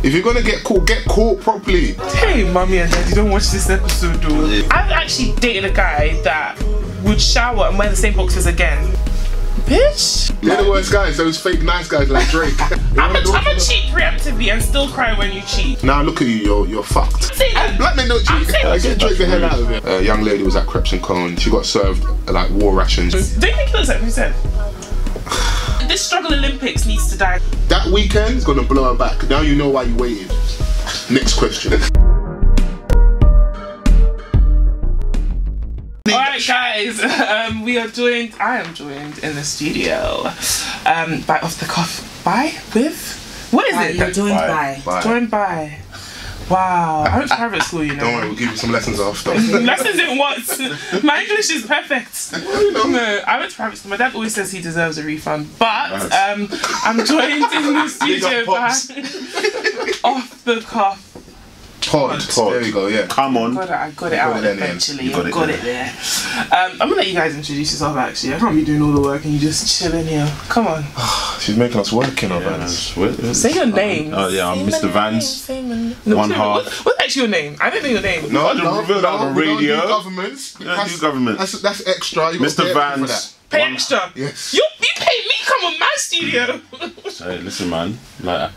If you're gonna get caught properly. Hey, mommy and daddy, don't watch this episode though. I've actually dated a guy that would shower and wear the same boxers again. Bitch. They're the worst guys, those fake nice guys like Drake. I'm a cheat preemptively and still cry when you cheat. Now look at you, you're fucked. Black men don't cheat. Get Drake the hell out of it. A young lady was at Crepes and Cone. She got served like war rations. Do you think he looks like 50 Cent? This struggle Olympics needs to die. That weekend's gonna blow her back. Now you know why you waited. Next question. Alright guys, I am joined in the studio by Off the Cuff. What is it? You're joined by. Joined by. Wow, I went to private school, you know. Don't worry, we'll give you some lessons after. Lessons in what? My English is perfect. No, I went to private school. My dad always says he deserves a refund. But I'm joined in the studio by Off the Cuff Pod. There you go, yeah. Come on. I got it out eventually. I got it there. I'm gonna let you guys introduce yourself actually. I can't be doing all the work and you just chilling here. Come on. She's making us work in our Vans. Say your name. Oh yeah, I'm Mr. Vans. One half. What's actually your name? I don't know your name. No, I don't reveal that on the radio. We don't do governments. Do governments. That's extra. You Mr. Vans. Pay extra. Yes. You pay me come on my studio. Hey, listen, man. Like,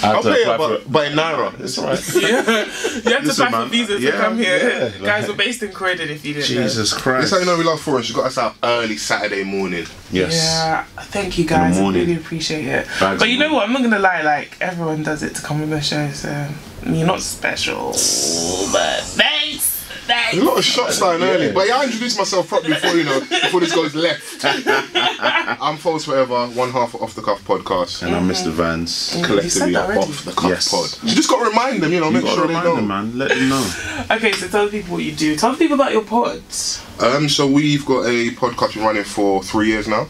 I'll pay you, but in Naira. It's alright. Yeah. You have to pay for visa to come here. Yeah, Guys, we're based in Croydon if you didn't know. Jesus Christ. That's how you know we love Fourens. She got us out early Saturday morning. Yes. Yeah, thank you guys. I really appreciate it. But you know what? I'm not gonna lie. Like everyone does it to come on the show, so you're not special. But thanks. There's a lot of shots starting early, but yeah, I introduced myself properly before this goes left. I'm False Forever, one half of Off the Cuff podcast, and I'm Mr. Vans. Collectively Off the Cuff Pod. You just got to remind them, make sure they know. Man, let them know. Okay, so tell people what you do. Tell people about your pods. So we've got a podcast been running for 3 years now.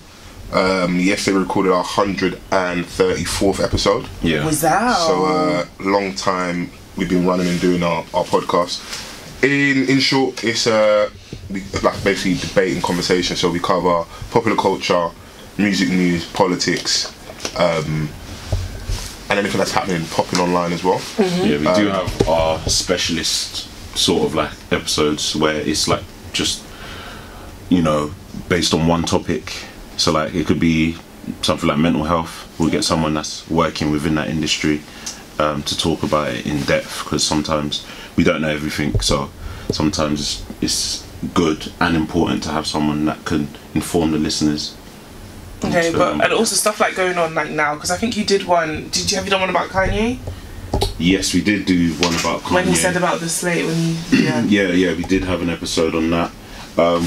Yesterday we recorded our 134th episode. Yeah. Was that? So long time we've been running and doing our podcast. In short, it's like basically debate and conversation. So we cover popular culture, music news, politics, and anything that's happening popping online as well. Mm-hmm. Yeah, we do have our specialist sort of like episodes where it's like just based on one topic. So like it could be something like mental health. We'll get someone that's working within that industry to talk about it in depth, because sometimes we don't know everything, so sometimes it's good and important to have someone that can inform the listeners. Okay, and also stuff like going on like now, because I think you did one. Have you done one about Kanye? Yes, we did do one about Kanye. When he said about the slate, yeah, we did have an episode on that.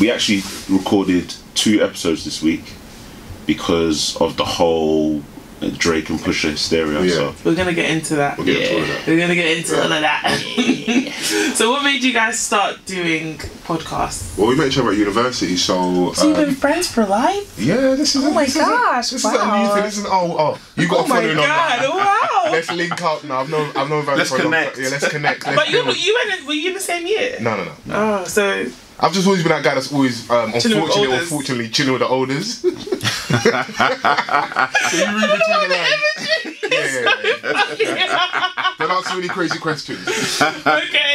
We actually recorded 2 episodes this week because of the whole Drake and Pusha hysteria. Yeah. So we're gonna get into that. We're gonna get into all of that. So what made you guys start doing podcasts? Well, we met each other at university, so you've been friends for life? Yeah, this is. Oh my gosh! This is a new thing. This is you got to follow on that. Wow! Let's link up now. I've known Vans let's for connect. Yeah, let's connect. But were you in the same year? No. Oh, so. I've just always been that guy that's always, unfortunately, chilling with the olders. So you read between the lines. Yeah. Don't ask so many crazy questions. Okay.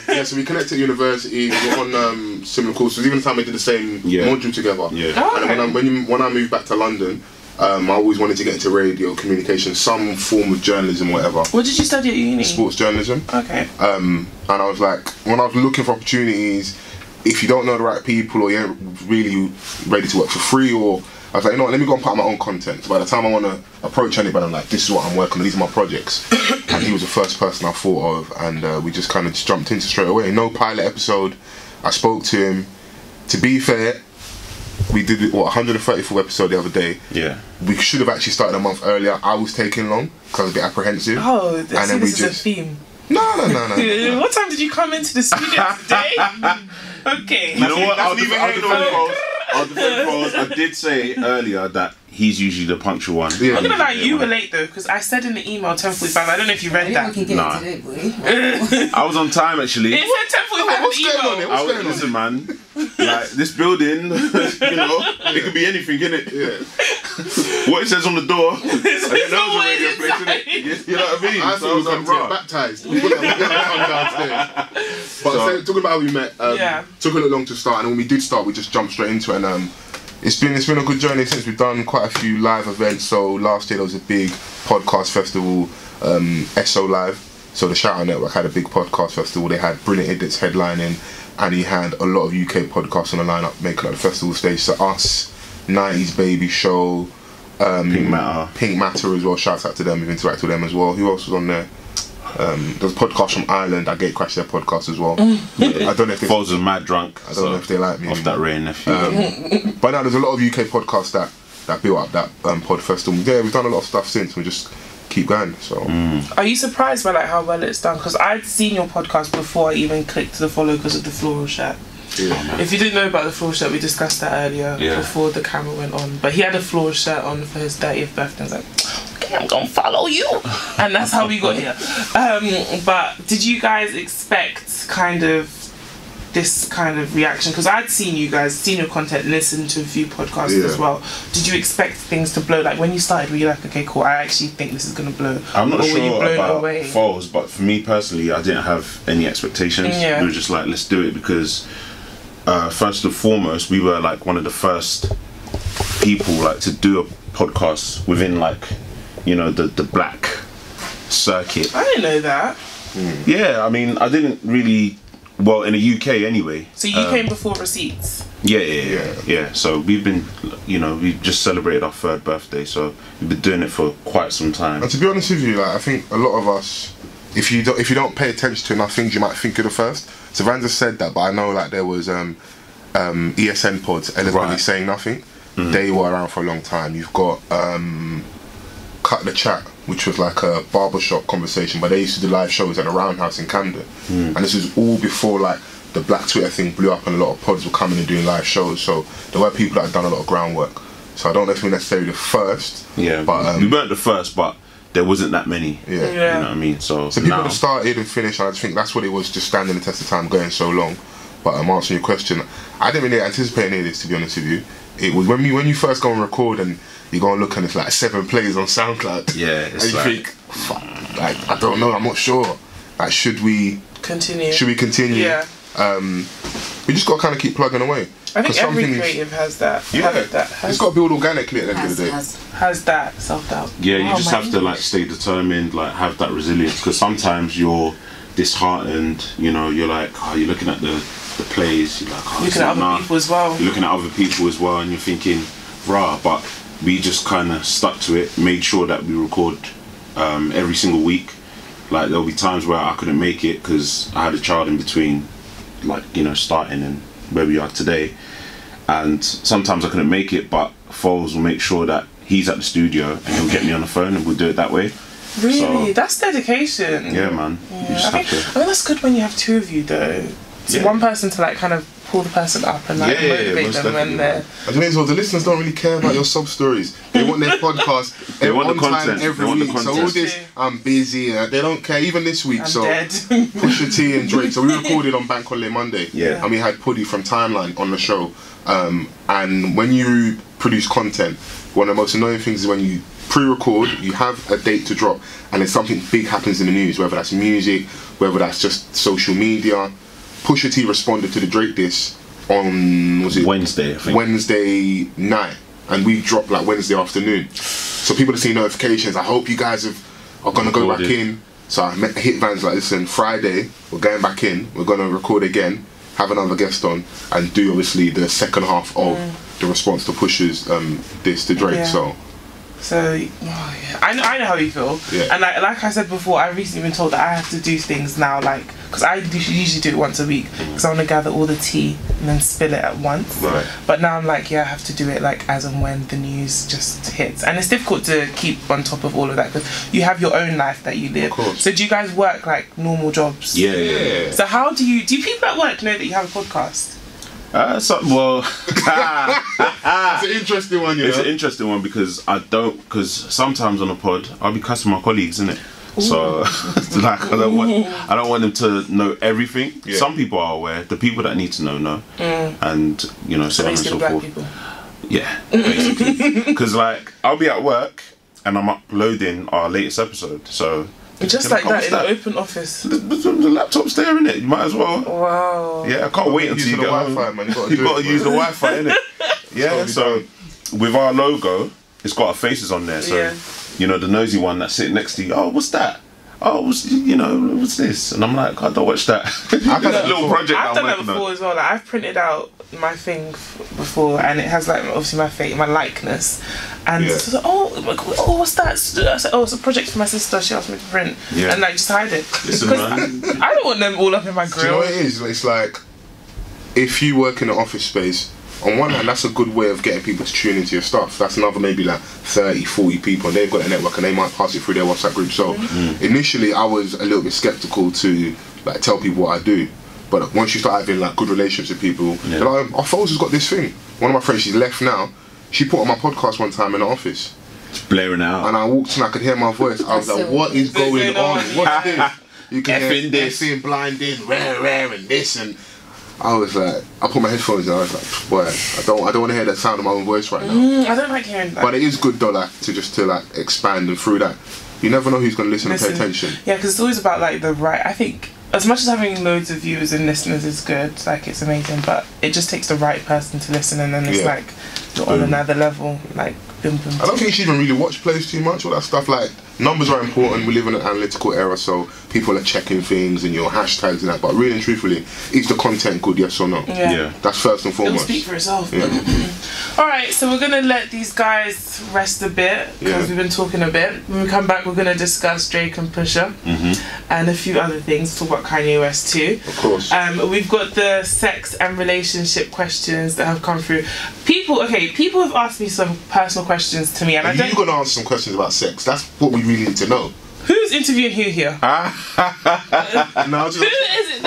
But so we connected at university. We were on similar courses. Even the time we did the same module together. Yeah. Oh, okay. And when I moved back to London, I always wanted to get into radio, communication, some form of journalism, whatever. What did you study at uni? Sports journalism. Okay. And I was like, when I was looking for opportunities, if you don't know the right people or you're really ready to work for free, or I was like, let me go and put out my own content. So by the time I want to approach anybody, I'm like, this is what I'm working on, these are my projects. And he was the first person I thought of, and we just kind of jumped into straight away. No pilot episode. I spoke to him. To be fair, we did 134 episode the other day. Yeah. We should have actually started a month earlier. I was taking long because I was a bit apprehensive. Oh, and then this is a theme. No. What time did you come into the studio today? Okay. You know what? I'll defend Rose. I did say earlier that he's usually the punctual one. Yeah. I'm gonna lie, you were late though, because I said in the email 10:45. I don't know if you read that. Nah. I was on time actually. It said 10:45 What's going on? Listen, man. Like this building, it could be anything, innit? Yeah. what it says on the door. It's always inside. You know what I mean? I thought we were going to get baptised. We're going to come downstairs. But talking about how we met, took a little long to start, and when we did start, we just jumped straight into it. And it's been a good journey since we've done quite a few live events. So last year there was a big podcast festival, SO Live. So the Shout Out Network had a big podcast festival. They had Brilliant Idiots headlining, and he had a lot of UK podcasts on the lineup making like the festival stage. So us, 90s Baby Show, Pink Matter as well. Shouts out to them. We've interacted with them as well. Who else was on there? There's a podcast from Ireland. I Gatecrashed their podcast as well. I don't know if they... Foles was mad drunk. I don't know if they like me. Off that rain, nephew. But now there's a lot of UK podcasts that built up that pod festival. Yeah, we've done a lot of stuff since. We just keep going. So. Are you surprised by like how well it's done? Because I'd seen your podcast before I even clicked the follow because of the floral shirt. Yeah. If you didn't know about the floral shirt, we discussed that earlier before the camera went on. But he had a floral shirt on for his 30th birthday. I was like, okay, I'm gonna follow you, and that's how we got here. But did you guys expect kind of this kind of reaction? Because I'd seen you guys, seen your content, listened to a few podcasts as well. Did you expect things to blow? Like when you started, were you like, okay, cool, I actually think this is gonna blow? I'm not sure about Foles, but for me personally, I didn't have any expectations. We were just like, let's do it because. First and foremost, we were like one of the first people like to do a podcast within like, you know, the black circuit. I didn't know that. Yeah, I mean, I didn't really, well, in the UK anyway. So you came before Receipts? Yeah. So we've been, you know, we just celebrated our 3rd birthday, so we've been doing it for quite some time. And to be honest with you, like I think a lot of us, if you don't pay attention to enough things, you might think you're the first. So Vans has said that, but I know like there was ESN pods, Eloquently Saying Nothing. They were around for a long time. You've got Cut the Chat, which was like a barbershop conversation, but they used to do live shows at the Roundhouse in Camden. And this was all before like the Black Twitter thing blew up and a lot of pods were coming and doing live shows. So there were people that had done a lot of groundwork. So I don't know if we're necessarily the first. Yeah, but we weren't the first, but there wasn't that many. You know what I mean? So people have started and finished, and I just think that's what it was, just standing the test of time, going so long. But I'm answering your question. I didn't really anticipate any of this, to be honest with you. It was when you first go and record and you go and look and it's like 7 plays on SoundCloud. Yeah, it's and you think, fuck, like I don't know, I'm not sure. Like should we continue? Yeah. We just got to kind of keep plugging away. I think every creative has that. It's got to build organically at the end of the day. Has that self-doubt. Yeah, you just have to like stay determined, like have that resilience, because sometimes you're disheartened, you know, you're like, oh, you're looking at the plays, you're like, oh, looking at other people as well. You're looking at other people as well, and you're thinking, rah, but we just kind of stuck to it, made sure that we record every single week. Like there'll be times where I couldn't make it because I had a child in between, like, you know, starting and where we are today, and sometimes I couldn't make it, but Foles will make sure that he's at the studio and he'll get me on the phone and we'll do it that way. Really? So, that's dedication. Yeah, man. Yeah. I mean, that's good when you have 2 of you though. So one person to like kind of pull the person up and like motivate them when they're... I don't know, the listeners don't really care about your sob stories. They want their podcast they want the content every week. So all this, I'm busy, they don't care. Even this week, I'm dead. Pusha T and Drake. So we recorded on Bank Holiday Monday. Yeah. And we had Puddy from Timeline on the show. And when you produce content, one of the most annoying things is when you pre-record, you have a date to drop, and then something big happens in the news, whether that's music, whether that's just social media. Pusha T responded to the Drake diss on, was it Wednesday, I think. Wednesday night, and we dropped like Wednesday afternoon. So people have seen notifications. I hope you guys are gonna go back in. So I hit Vans like, listen, Friday we're going back in. We're gonna record again, have another guest on, and do obviously the second half of the response to Pusha's diss to Drake. So, I know how you feel. And like I said before, I've recently been told that I have to do things now, like, because I usually do it once a week, because I want to gather all the tea and then spill it at once. Right. But now I'm like, I have to do it like as and when the news just hits. And it's difficult to keep on top of all of that, because you have your own life that you live. Of course. So do you guys work like normal jobs? Yeah. So how do people at work know that you have a podcast? It's an interesting one, you know? It's an interesting one because sometimes on a pod I'll be cussing my colleagues, innit? So like I don't want them to know everything. Some people are aware. The people that need to know, and you know, so on and so forth. Yeah, basically. Because like I'll be at work and I'm uploading our latest episode, so just like that in an open office. The laptop's there, innit? You might as well. Wow. Yeah, I can't wait until you get home. Wi-Fi, man. You've got to use the Wi-Fi, innit? Yeah. So with our logo, it's got our faces on there. So you know the nosy one that's sitting next to you. Oh, what's that? Oh, what's this? And I'm like, I don't watch that. I've had a little project. I've done that before as well. Like, I've printed out my thing before, and it has like obviously my face, my likeness, and so oh, what's that? I said, oh, it's a project for my sister. She asked me to print, and like just hide it. Listen, man. I don't want them all up in my grill. Do you know what it is? It's like if you work in an office space. On one hand, that's a good way of getting people to tune into your stuff. That's another maybe like 30, 40 people, and they've got a network and they might pass it through their WhatsApp group. So initially I was a little bit skeptical to like tell people what I do. But once you start having like good relationships with people, they're like, oh, Foles has got this thing. One of my friends, she's left now, she put on my podcast one time in the office. It's blaring out. And I walked and I could hear my voice. I was like, what is going on? What's this? You can hear this, blinding, rare, and this, and I was like, I put my headphones in. I was like, boy, I don't want to hear the sound of my own voice right now. I don't like hearing that. But it is good though, like to expand, and through that, you never know who's going to listen and pay attention. Yeah, because it's always about like the right. I think as much as having loads of viewers and listeners is good, like it's amazing, but it just takes the right person to listen, and then it's like you're on another level, like. I don't think you should even really watch plays too much, all that stuff. Like, numbers are important. We live in an analytical era, so people are checking things and your hashtags and that. But really and truthfully, is the content good, yes or no? Yeah. That's first and foremost. It'll speak for itself. Alright, so we're going to let these guys rest a bit, because we've been talking a bit. When we come back, we're going to discuss Drake and Pusha and a few other things. Talk about Kanye West too. Of course. We've got the sex and relationship questions that have come through. People have asked me some personal questions to me, and you're going to answer some questions about sex. That's what we really need to know. Who's interviewing who here? No, who is it?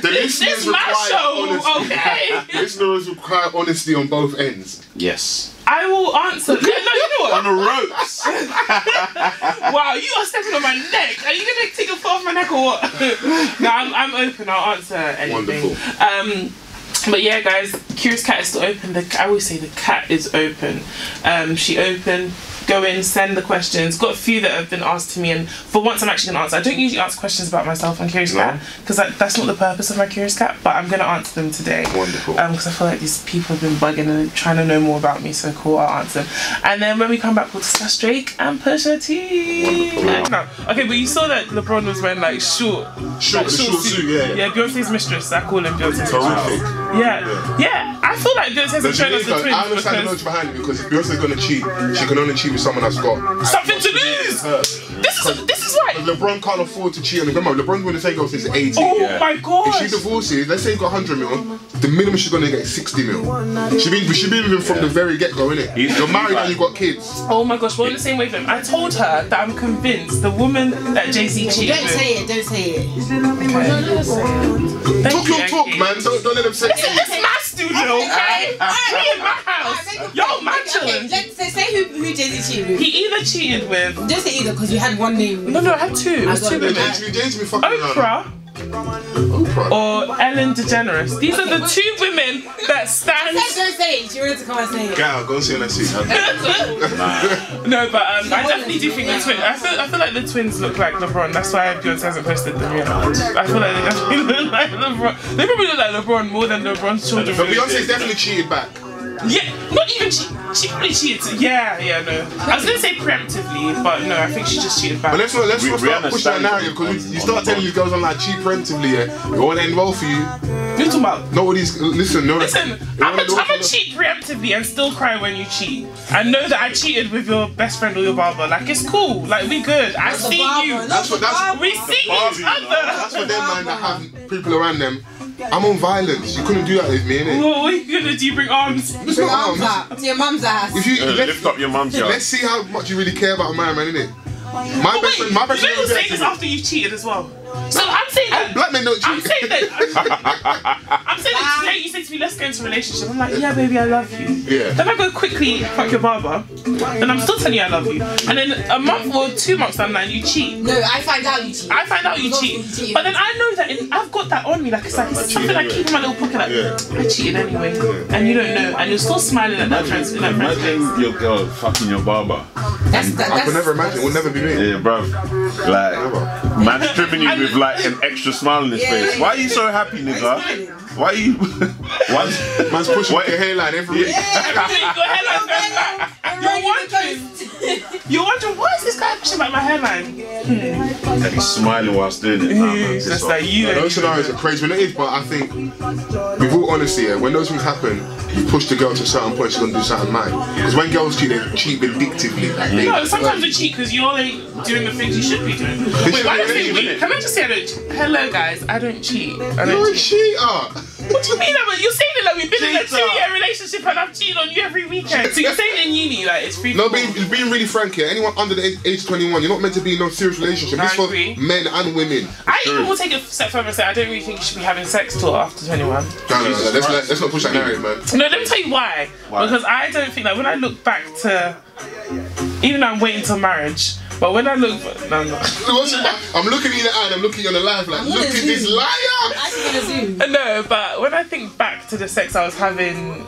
This is my show, honesty. Okay? Listeners require honesty on both ends. Yes. I will answer. No, you know what? On the ropes. Wow, you are stepping on my neck. Are you gonna take a foot off my neck or what? No, I'm open. I'll answer anything. Wonderful. But yeah, guys, Curious Cat is still open. I always say the cat is open. She open. Go in, send the questions. Got a few that have been asked to me, and for once I'm actually going to answer. I don't usually ask questions about myself on Curious Cat, because that's not the purpose of my Curious Cat, but I'm going to answer them today. Wonderful. Because I feel like these people have been bugging and trying to know more about me, so cool, I'll answer them. And then when we come back, we'll discuss Drake and Pusha T. No. Okay, but you saw that LeBron was wearing like short suit. Yeah, Beyonce's mistress. I call him Beyonce's mistress. Yeah. I feel like Beyonce's showing us the twins. I understand the notes behind it, because if Beyonce's going to cheat, she can only cheat with someone that's got something to lose. This is right. LeBron can't afford to cheat on the grandma. LeBron's going to take off since 18. Oh my god. If she divorces, let's say he's got 100 mil, the minimum she's going to get 60 mil. She been with him from the very get-go, innit? You're married and you've got kids. Oh my gosh, we're on the same wavelength. I told her that I'm convinced the woman that Jay-Z cheated with. Don't say it. Talk your talk, man. Don't let them say it. This is my studio, okay? Me in my house. Yo, man, chilling. Let's say who Jay-Z cheated with. He either cheated with... Don't say either, because you had one name. No, I had two. It was two women. Jay-Z fucking Oprah or Ellen DeGeneres. These are the two women that stand... Don't say it. She wanted to come and say it. Gal, go see and let's see. No, but I definitely do think the twins... I feel like the twins look like LeBron. That's why Beyonce hasn't posted them yet. I feel like they definitely look like LeBron. They probably look like LeBron more than LeBron's children. But Beyonce's definitely cheated back. Yeah, not even she probably cheated. Yeah, no. I was gonna say preemptively, but no, I think she just cheated back. But let's not start pushing that narrative, because you start telling these girls I'm like cheat preemptively, it won't end well for you. You're talking about? Nobody's listen. I'm a cheat preemptively and still cry when you cheat. I know that I cheated with your best friend or your barber. Like, it's cool. Like, we good. I see you. We see each other. That's for them, man, that have people around them. I'm on violence. You couldn't do that with me, innit? What are you gonna do? You bring arms? Bring arms up to your mum's ass. If you lift up your mum's yard. Let's see how much you really care about a man, innit? My best friend. You don't say this after you've cheated as well. So I'm saying that. Black men don't cheat. I'm saying that. I'm saying that today you say to me, let's go into a relationship. I'm like, yeah, baby, I love you. Yeah. Then I go quickly fuck your barber, then I'm still telling you I love you. And then a month or 2 months down the line, you cheat. No, I find out you cheat. I find out you cheat. But then I know that I've got that on me. Like, it's something I keep in my little pocket. Like, I cheated anyway. And you don't know. And you're still smiling at that friend's face. Imagine your girl fucking your barber. I could never imagine. It would never be me. Yeah, bruv. Like, man's trimming you with like an extra smile on his face. Why are you so happy, nigga? Why are you? Man's pushing your hairline every week. Every week, your hairline's going back. You're wondering, why is this guy pushing back my hairline? And he's smiling whilst doing it. It's just like you. Those scenarios are crazy when it is, but I think, with all honesty, when those things happen, you push the girl to a certain point, she's gonna do something mad. Because when girls cheat, they cheat vindictively. Like no, sometimes they cheat because you're like doing the things you should be doing. Wait, why do you say we? Can I just say I don't cheat? Hello guys, I don't cheat. You're a cheater. What do you mean? You're saying that like we've been in a 2-year relationship and I've cheated on you every weekend. So you're saying in uni like it's free? No, being really frank here. Anyone under the age of 21, you're not meant to be in no serious relationship. It's for men and women. I even will take it a step further and say I don't really think you should be having sex till after 21. No, let's not push that narrative, man. No, let me tell you why. Because I don't think that when I look back to, even though I'm waiting till marriage, but when I look, no, I'm not. I'm looking in the eye and I'm looking on the live like, look at this liar! No, but when I think back to the sex I was having,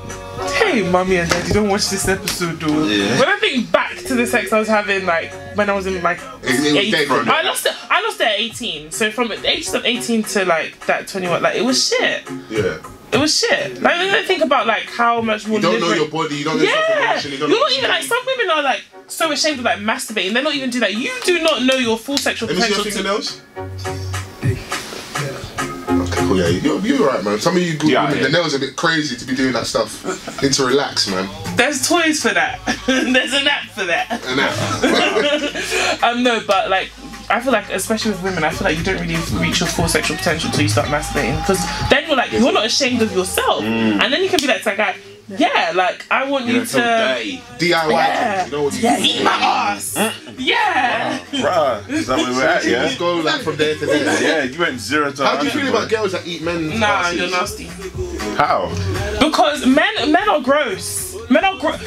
hey, mommy and daddy, don't watch this episode, though. Yeah. When I think back to the sex I was having, like when I was in like 18, I lost it at 18. So from the ages of 18 to like that 21, like it was shit. Yeah. It was shit. Like when I think about like how much more. You don't know your body. You don't know yourself. You're not even like some women are like so ashamed of like masturbating. They're not even do that. You do not know your full sexual potential. Let me see your fingernails. Okay, cool. Yeah, you're alright, man. Some of you good women, the nails are a bit crazy to be doing that stuff. Need to relax, man. There's toys for that. There's an app for that. An app. Wow. No, but like. I feel like, especially with women, I feel like you don't really reach your full sexual potential until you start masturbating. Because then you're like, you're not ashamed of yourself. And then you can be like to that guy, yeah, like, I want you to... DIY. Yeah, you know what you eat my ass. Yeah. Bruh, is that where we're at, yeah? Just go like from there to there. Yeah, you went 0 to 100. How do you feel about girls that eat men's asses? You're nasty. How? Because men are gross. Men are gross.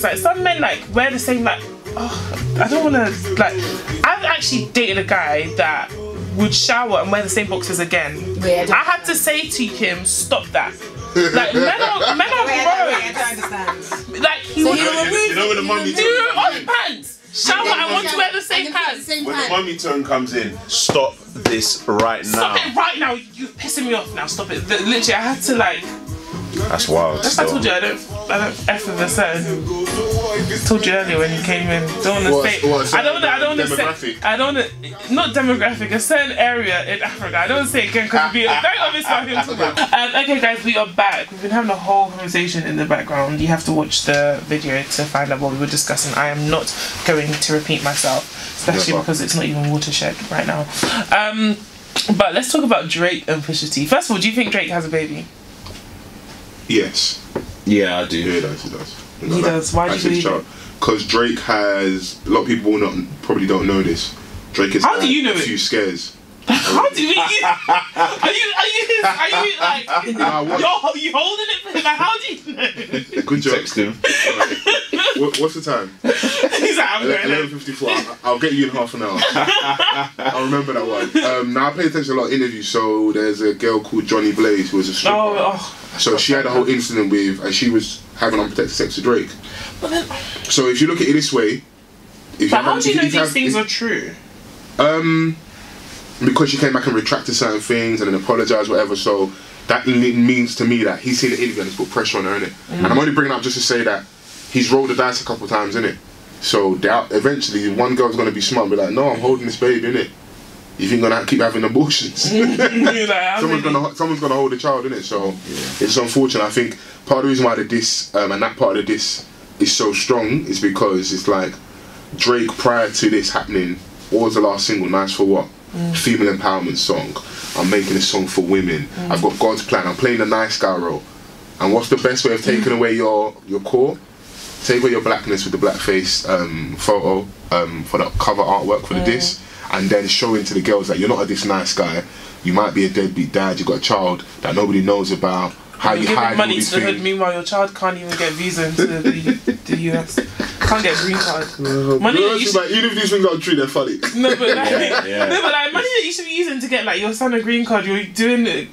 Like, some men, like, wear the same, like... Oh, I don't want to, like... I've actually dated a guy that would shower and wear the same boxers again. I had to say to him, stop that. Like, men are gross. I don't understand. Like, he would you know when the mummy do off pants. Shower, I want to wear the same pants. When the mummy tone comes in, stop this right now. Stop it right now. You're pissing me off now. Stop it. Literally, I had to like... That's wild. That's what I told you. I don't F with a certain. I told you earlier when you came in. Don't want to say. I don't want to say. I don't want to. Not demographic. A certain area in Africa. I don't want to say it again because it'd be very obvious what I'm talking about. Okay, guys, we are back. We've been having a whole conversation in the background. You have to watch the video to find out what we were discussing. I am not going to repeat myself, especially because it's not even watershed right now. But let's talk about Drake and Pusha T. First of all, do you think Drake has a baby? Yes. Yeah, I do. Yeah, he does. He does. Why do you believe it? Because Drake has... A lot of people probably don't know this. Drake has How do you know a few scares. How do you... Are you like... you holding it for him? Like, how do you know? Good job. Text him. What's the time? He's like, I'm going 11:54. I'll get you in half an hour. I'll remember that one. Now, I pay attention to a lot of interviews. So there's a girl called Johnny Blaze who was a stripper. So she had a whole incident with... And she was having unprotected sex with Drake. But then, so if you look at it this way... how do you know these things are true? Because she came back and retracted certain things and then apologised, whatever. So that means to me that he's seen the interview and he's put pressure on her, innit? And I'm only bringing it up just to say that he's rolled the dice a couple of times, innit? So eventually one girl's going to be smart and be like, no, I'm holding this baby, innit? You think I'm going to keep having abortions? Someone's going to hold the child, innit? So it's unfortunate. I think part of the reason why the diss and that part of the diss is so strong is because it's like Drake, prior to this happening, what was the last single? Nice for What? Female empowerment song. I'm making a song for women. I've got God's plan. I'm playing the nice guy role. And what's the best way of taking away your core? Take away your blackness with the blackface photo for the cover artwork for the diss, and then showing to the girls that you're not a this nice guy. you might be a deadbeat dad, you got a child that nobody knows about. How you hide all money these to the hood, things. meanwhile your child can't even get visa into the US. Can't get a green card. Money that you should, even if these things aren't true, they're funny. no, but like, Yeah. no, but like money that you should be using to get like your son a green card, you're doing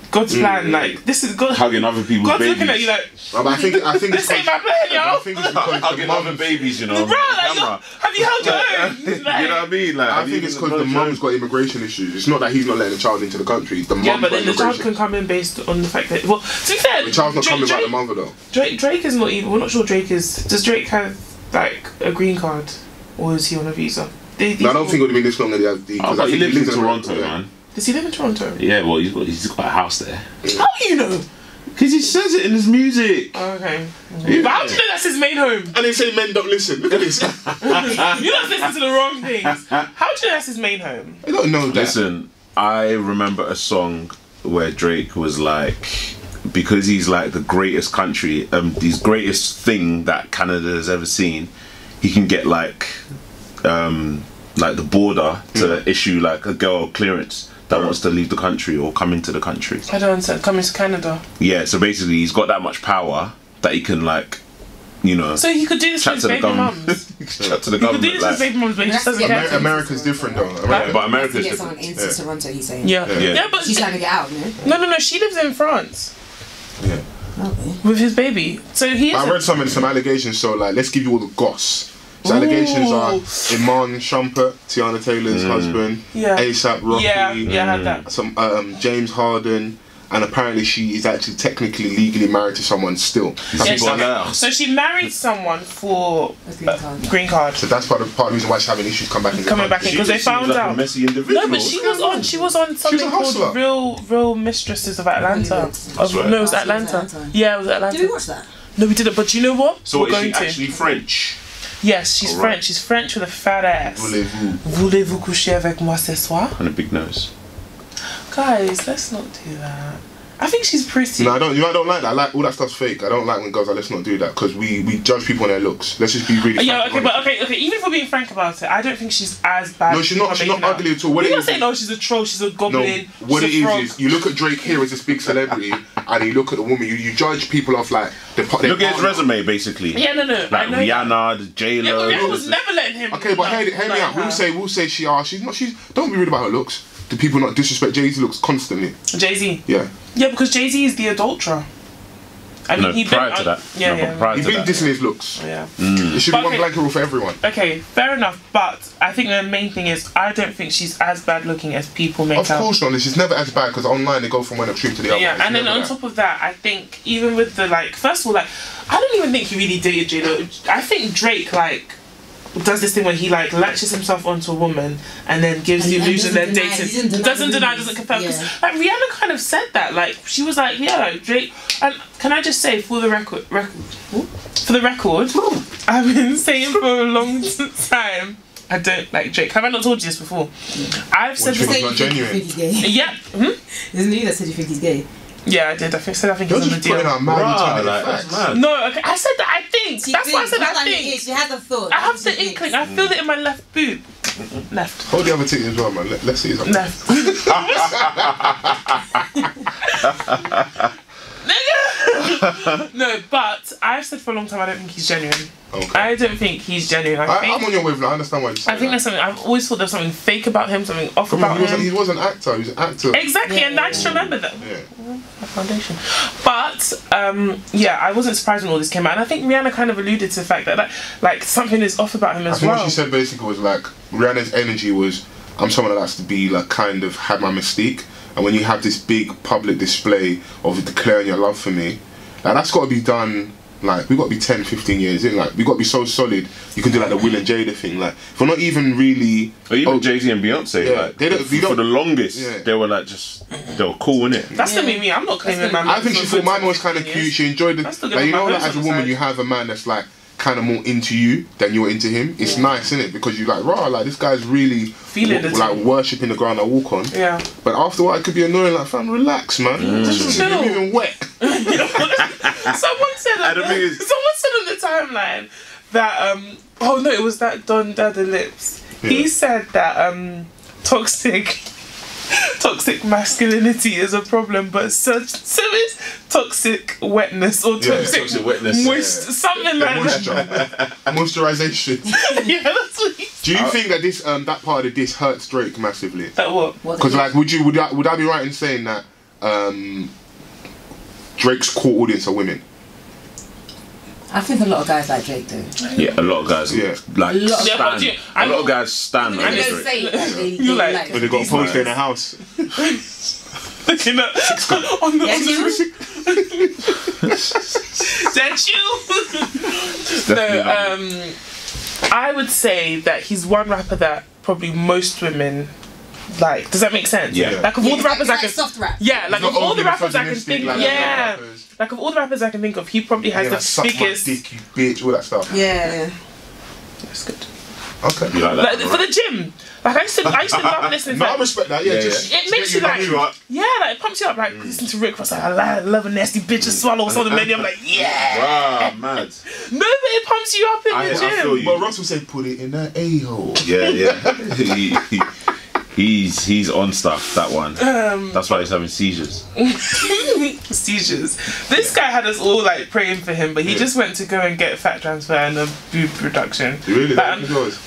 God's plan. Like this is God. Hugging other people's God's babies. looking at you like, But I think this ain't my plan, yo. I think it's because Hugging other babies, you know. Bro, like, Camera. have you held your own? You know what I mean? Like, I think it's because the mum's got immigration issues. It's not that he's not letting the child into the country. The Yeah, mum's but got then the child immigration. can come in based on the fact that, well, to be fair, The child's not coming about the Drake, mother though. Drake is not even. We're not sure Drake is. Does Drake have like a green card, or is he on a visa? No, I don't think it would have been this long that he had the. Oh, but he lives in Toronto, man. Does he live in Toronto? Yeah, well, he's got a house there. How do you know? Because he says it in his music. Okay. Yeah. But how do you know that's his main home? And they say men don't listen. Look at this. You don't listen to the wrong things. How do you know that's his main home? I don't know that. Listen, I remember a song where Drake was like, because he's like the greatest country, the greatest thing that Canada has ever seen, he can get like the border to issue like a girl clearance that wants to leave the country or come into the country. I don't understand. Coming to Canada. Yeah, so basically he's got that much power that he can like, you know, So he could do this chat with to the baby government. mums. Chat to the He could do government. this with Like, baby mums, but he just doesn't care. America's different though. but America's to get different. someone into Toronto, he's saying. Yeah. Yeah. Yeah, but She's trying to get out, no? no. She lives in France Yeah. Okay. with his baby. So he I is. read some allegations. So like, let's give you all the goss. So allegations are Iman Shumpert, Tiana Taylor's husband, Yeah. ASAP Rocky, Yeah, I had that. some James Harden, and apparently she is actually technically legally married to someone still. So she married someone for That's green card. green card. So that's part of the reason why she's having issues coming back in the Coming back in country. because they found like out. a messy individual. No, but she was on something hustler. called Real Mistresses of Atlanta. That's No, it was Atlanta. Atlanta. Yeah, it was Atlanta. Did we watch that? No, we didn't. But you know what? So We're is going she to. actually French? Yes, she's Alright. French. She's French with a fat ass. Voulez-vous? Voulez-vous coucher avec moi ce soir? And a big nose. Guys, let's not do that. I think she's pretty. No, I don't. You know, I don't like that. I like all that stuff's fake. I don't like when girls are let's not do that because we judge people on their looks. Let's just be really. Yeah, frank okay, about but okay. Even if we're being frank about it, I don't think she's as bad. No, she's not. as She's people not are ugly making at all. What out. it We're not is saying, oh, she's a troll. She's a No, goblin. what it she's a frog. is you look at Drake here as this big celebrity, and you look at the woman. You judge people off like their Look at his resume, basically. Yeah, no. Like I know Rihanna, the Yeah, J-Lo. but Rihanna was never letting him. Okay, but hear me out. We'll say she's not. She's don't be rude about her looks. Do people not disrespect Jay-Z looks constantly? Jay-Z. Yeah. Yeah, because Jay-Z is the adulterer. I mean, No, prior to that. Yeah, No, but yeah. prior He's to been that. dissing his looks. Yeah. It should be But one okay. blanket rule for everyone. Okay, fair enough. But I think the main thing is I don't think she's as bad looking as people make Of out. course not. This is never as bad because online they go from one extreme to the other. Yeah, It's and then never on that. top of that, I think even with the first of all, I don't even think he really dated J-Lo. I think Drake does this thing where he latches himself onto a woman and then gives the And illusion they're doesn't deny- dating. Doesn't deny, doesn't confirm. 'Cause, Rihanna kind of said that. She was like, yeah, Drake. And can I just say, for the record, I've been saying for a long time, I don't like Drake. Have I not told you this before? I've said What, you this. think not genuine? He's gay. Yeah. Isn't it you that said you think he's gay? Yeah, I did. I think You're he's on the just putting deal. out mad Right, alternative that's facts. mad. No, okay. I said that I think. That's why I said I think. She has a thought. I have That's what the she inkling. thinks. I feel it in my left boob. Left. Hold the other thing as well, man. Let's see something. Left. No, but I've said for a long time I don't think he's genuine. Okay. I don't think he's genuine. I think I'm on your wavelength. I understand why you say I think that. there's something. I've always thought there's something fake about him, something off about He him. was an actor. He was an actor. Exactly, Yeah, and I yeah, just yeah. remember that. Yeah. My foundation. But yeah, I wasn't surprised when all this came out, and I think Rihanna kind of alluded to the fact that something is off about him I as think well. what she said basically was Rihanna's energy was, I'm someone that likes to be kind of have my mystique, and when you have this big public display of declaring your love for me, that's got to be done. We've got to be 10, 15 years in. We've got to be so solid. You can do the Will and Jada thing. If we're not even really. Or even Jay-Z and Beyonce, Yeah, they don't- for the longest, Yeah. they were they were cool, innit? That's the me. I'm not claiming my man. I think she thought my man was kind of cute. She enjoyed I'm still it. gonna You know, have my as a hopes on the woman, side. you have a man that's kind of more into you than you're into him. It's nice, isn't it? Because you're this guy's really Feeling it. worshipping the ground I walk on. Yeah. But after a while, it could be annoying. Fam, relax, man. Just chill. You're even wet. Someone said I don't think it's- someone said on the timeline that oh no, it was that Don Dada Lips. He said that toxic toxic masculinity is a problem, but so is toxic wetness or toxic wetness, something like that. Moisturization. Yeah, that's what he Do you think that this that part of this hurts Drake massively? That what? Because like, would I be right in saying that Drake's core audience are women? I think a lot of guys like Drake though. Yeah, a lot of guys. Yeah. Like A lot- stand. Yeah, A lot of guys stand. They on don't Drake. say that they You like- like When they got a poster in their house. looking at on the That's you. Definitely I would say that he's one rapper that probably most women like. Does that make sense? Yeah. Like of all the rappers I like can. soft rap. Yeah, like Not of all the overly rappers I can misogynistic, think. like Yeah. other rappers. Like of all the rappers I can think of, he probably has Yeah, like, the suck my biggest. dick, you bitch, all that stuff. Yeah. That's good. Okay. You like that? Like for the gym, like I used to love listening. No, to I respect that. Yeah, Yeah, just It makes you like, up. yeah, like it pumps you up. Like listen to Rick Ross, like I love a nasty bitch to swallow or something. Many, I'm like, yeah. Wow, mad. No, but it pumps you up in I the feel gym. you. But Russell said, put it in the a-hole. Yeah. He's on stuff. That one. That's why he's having seizures. Seizures. This guy had us all like praying for him, but he just went to go and get fat transfer and a boob reduction. Really? Like, That was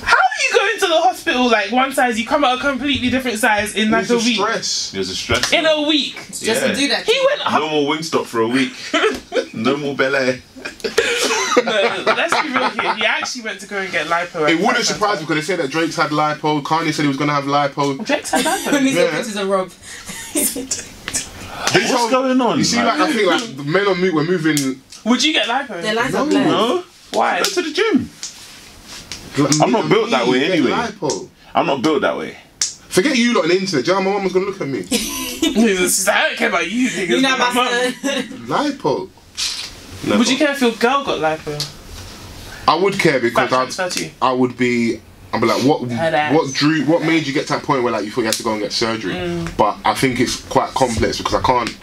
how are you going to the hospital like one size, you come out a completely different size in like a week? stress. There's a stress. In a week. Just Yeah. to do that. He went up. No more Wingstop for a week. No more Bel Air. No, let's be real here. He actually went to go and get lipo. It and wouldn't fat surprise me because they said that Drake's had lipo. Kanye said he was going to have lipo. transfer. Drake's had lipo. When these Yeah. pictures of Rob. What's going on? You see, like, I think like the men on mute were moving. Would you get lipo? Their lines No. are blurred. No. Why? Go to the gym. I'm not built that way Get anyway. Lipo. I'm not built that way. Forget you lot on the internet. Do you know my mum was going to look at me? She's like, I don't care about you niggas. You know, but my mum. Lipo. Would you care if your girl got lipo? I would care Fat because transfer too. I'd be like, what Headass. what made you get to that point where like you thought you had to go and get surgery? But I think it's quite complex because I can't.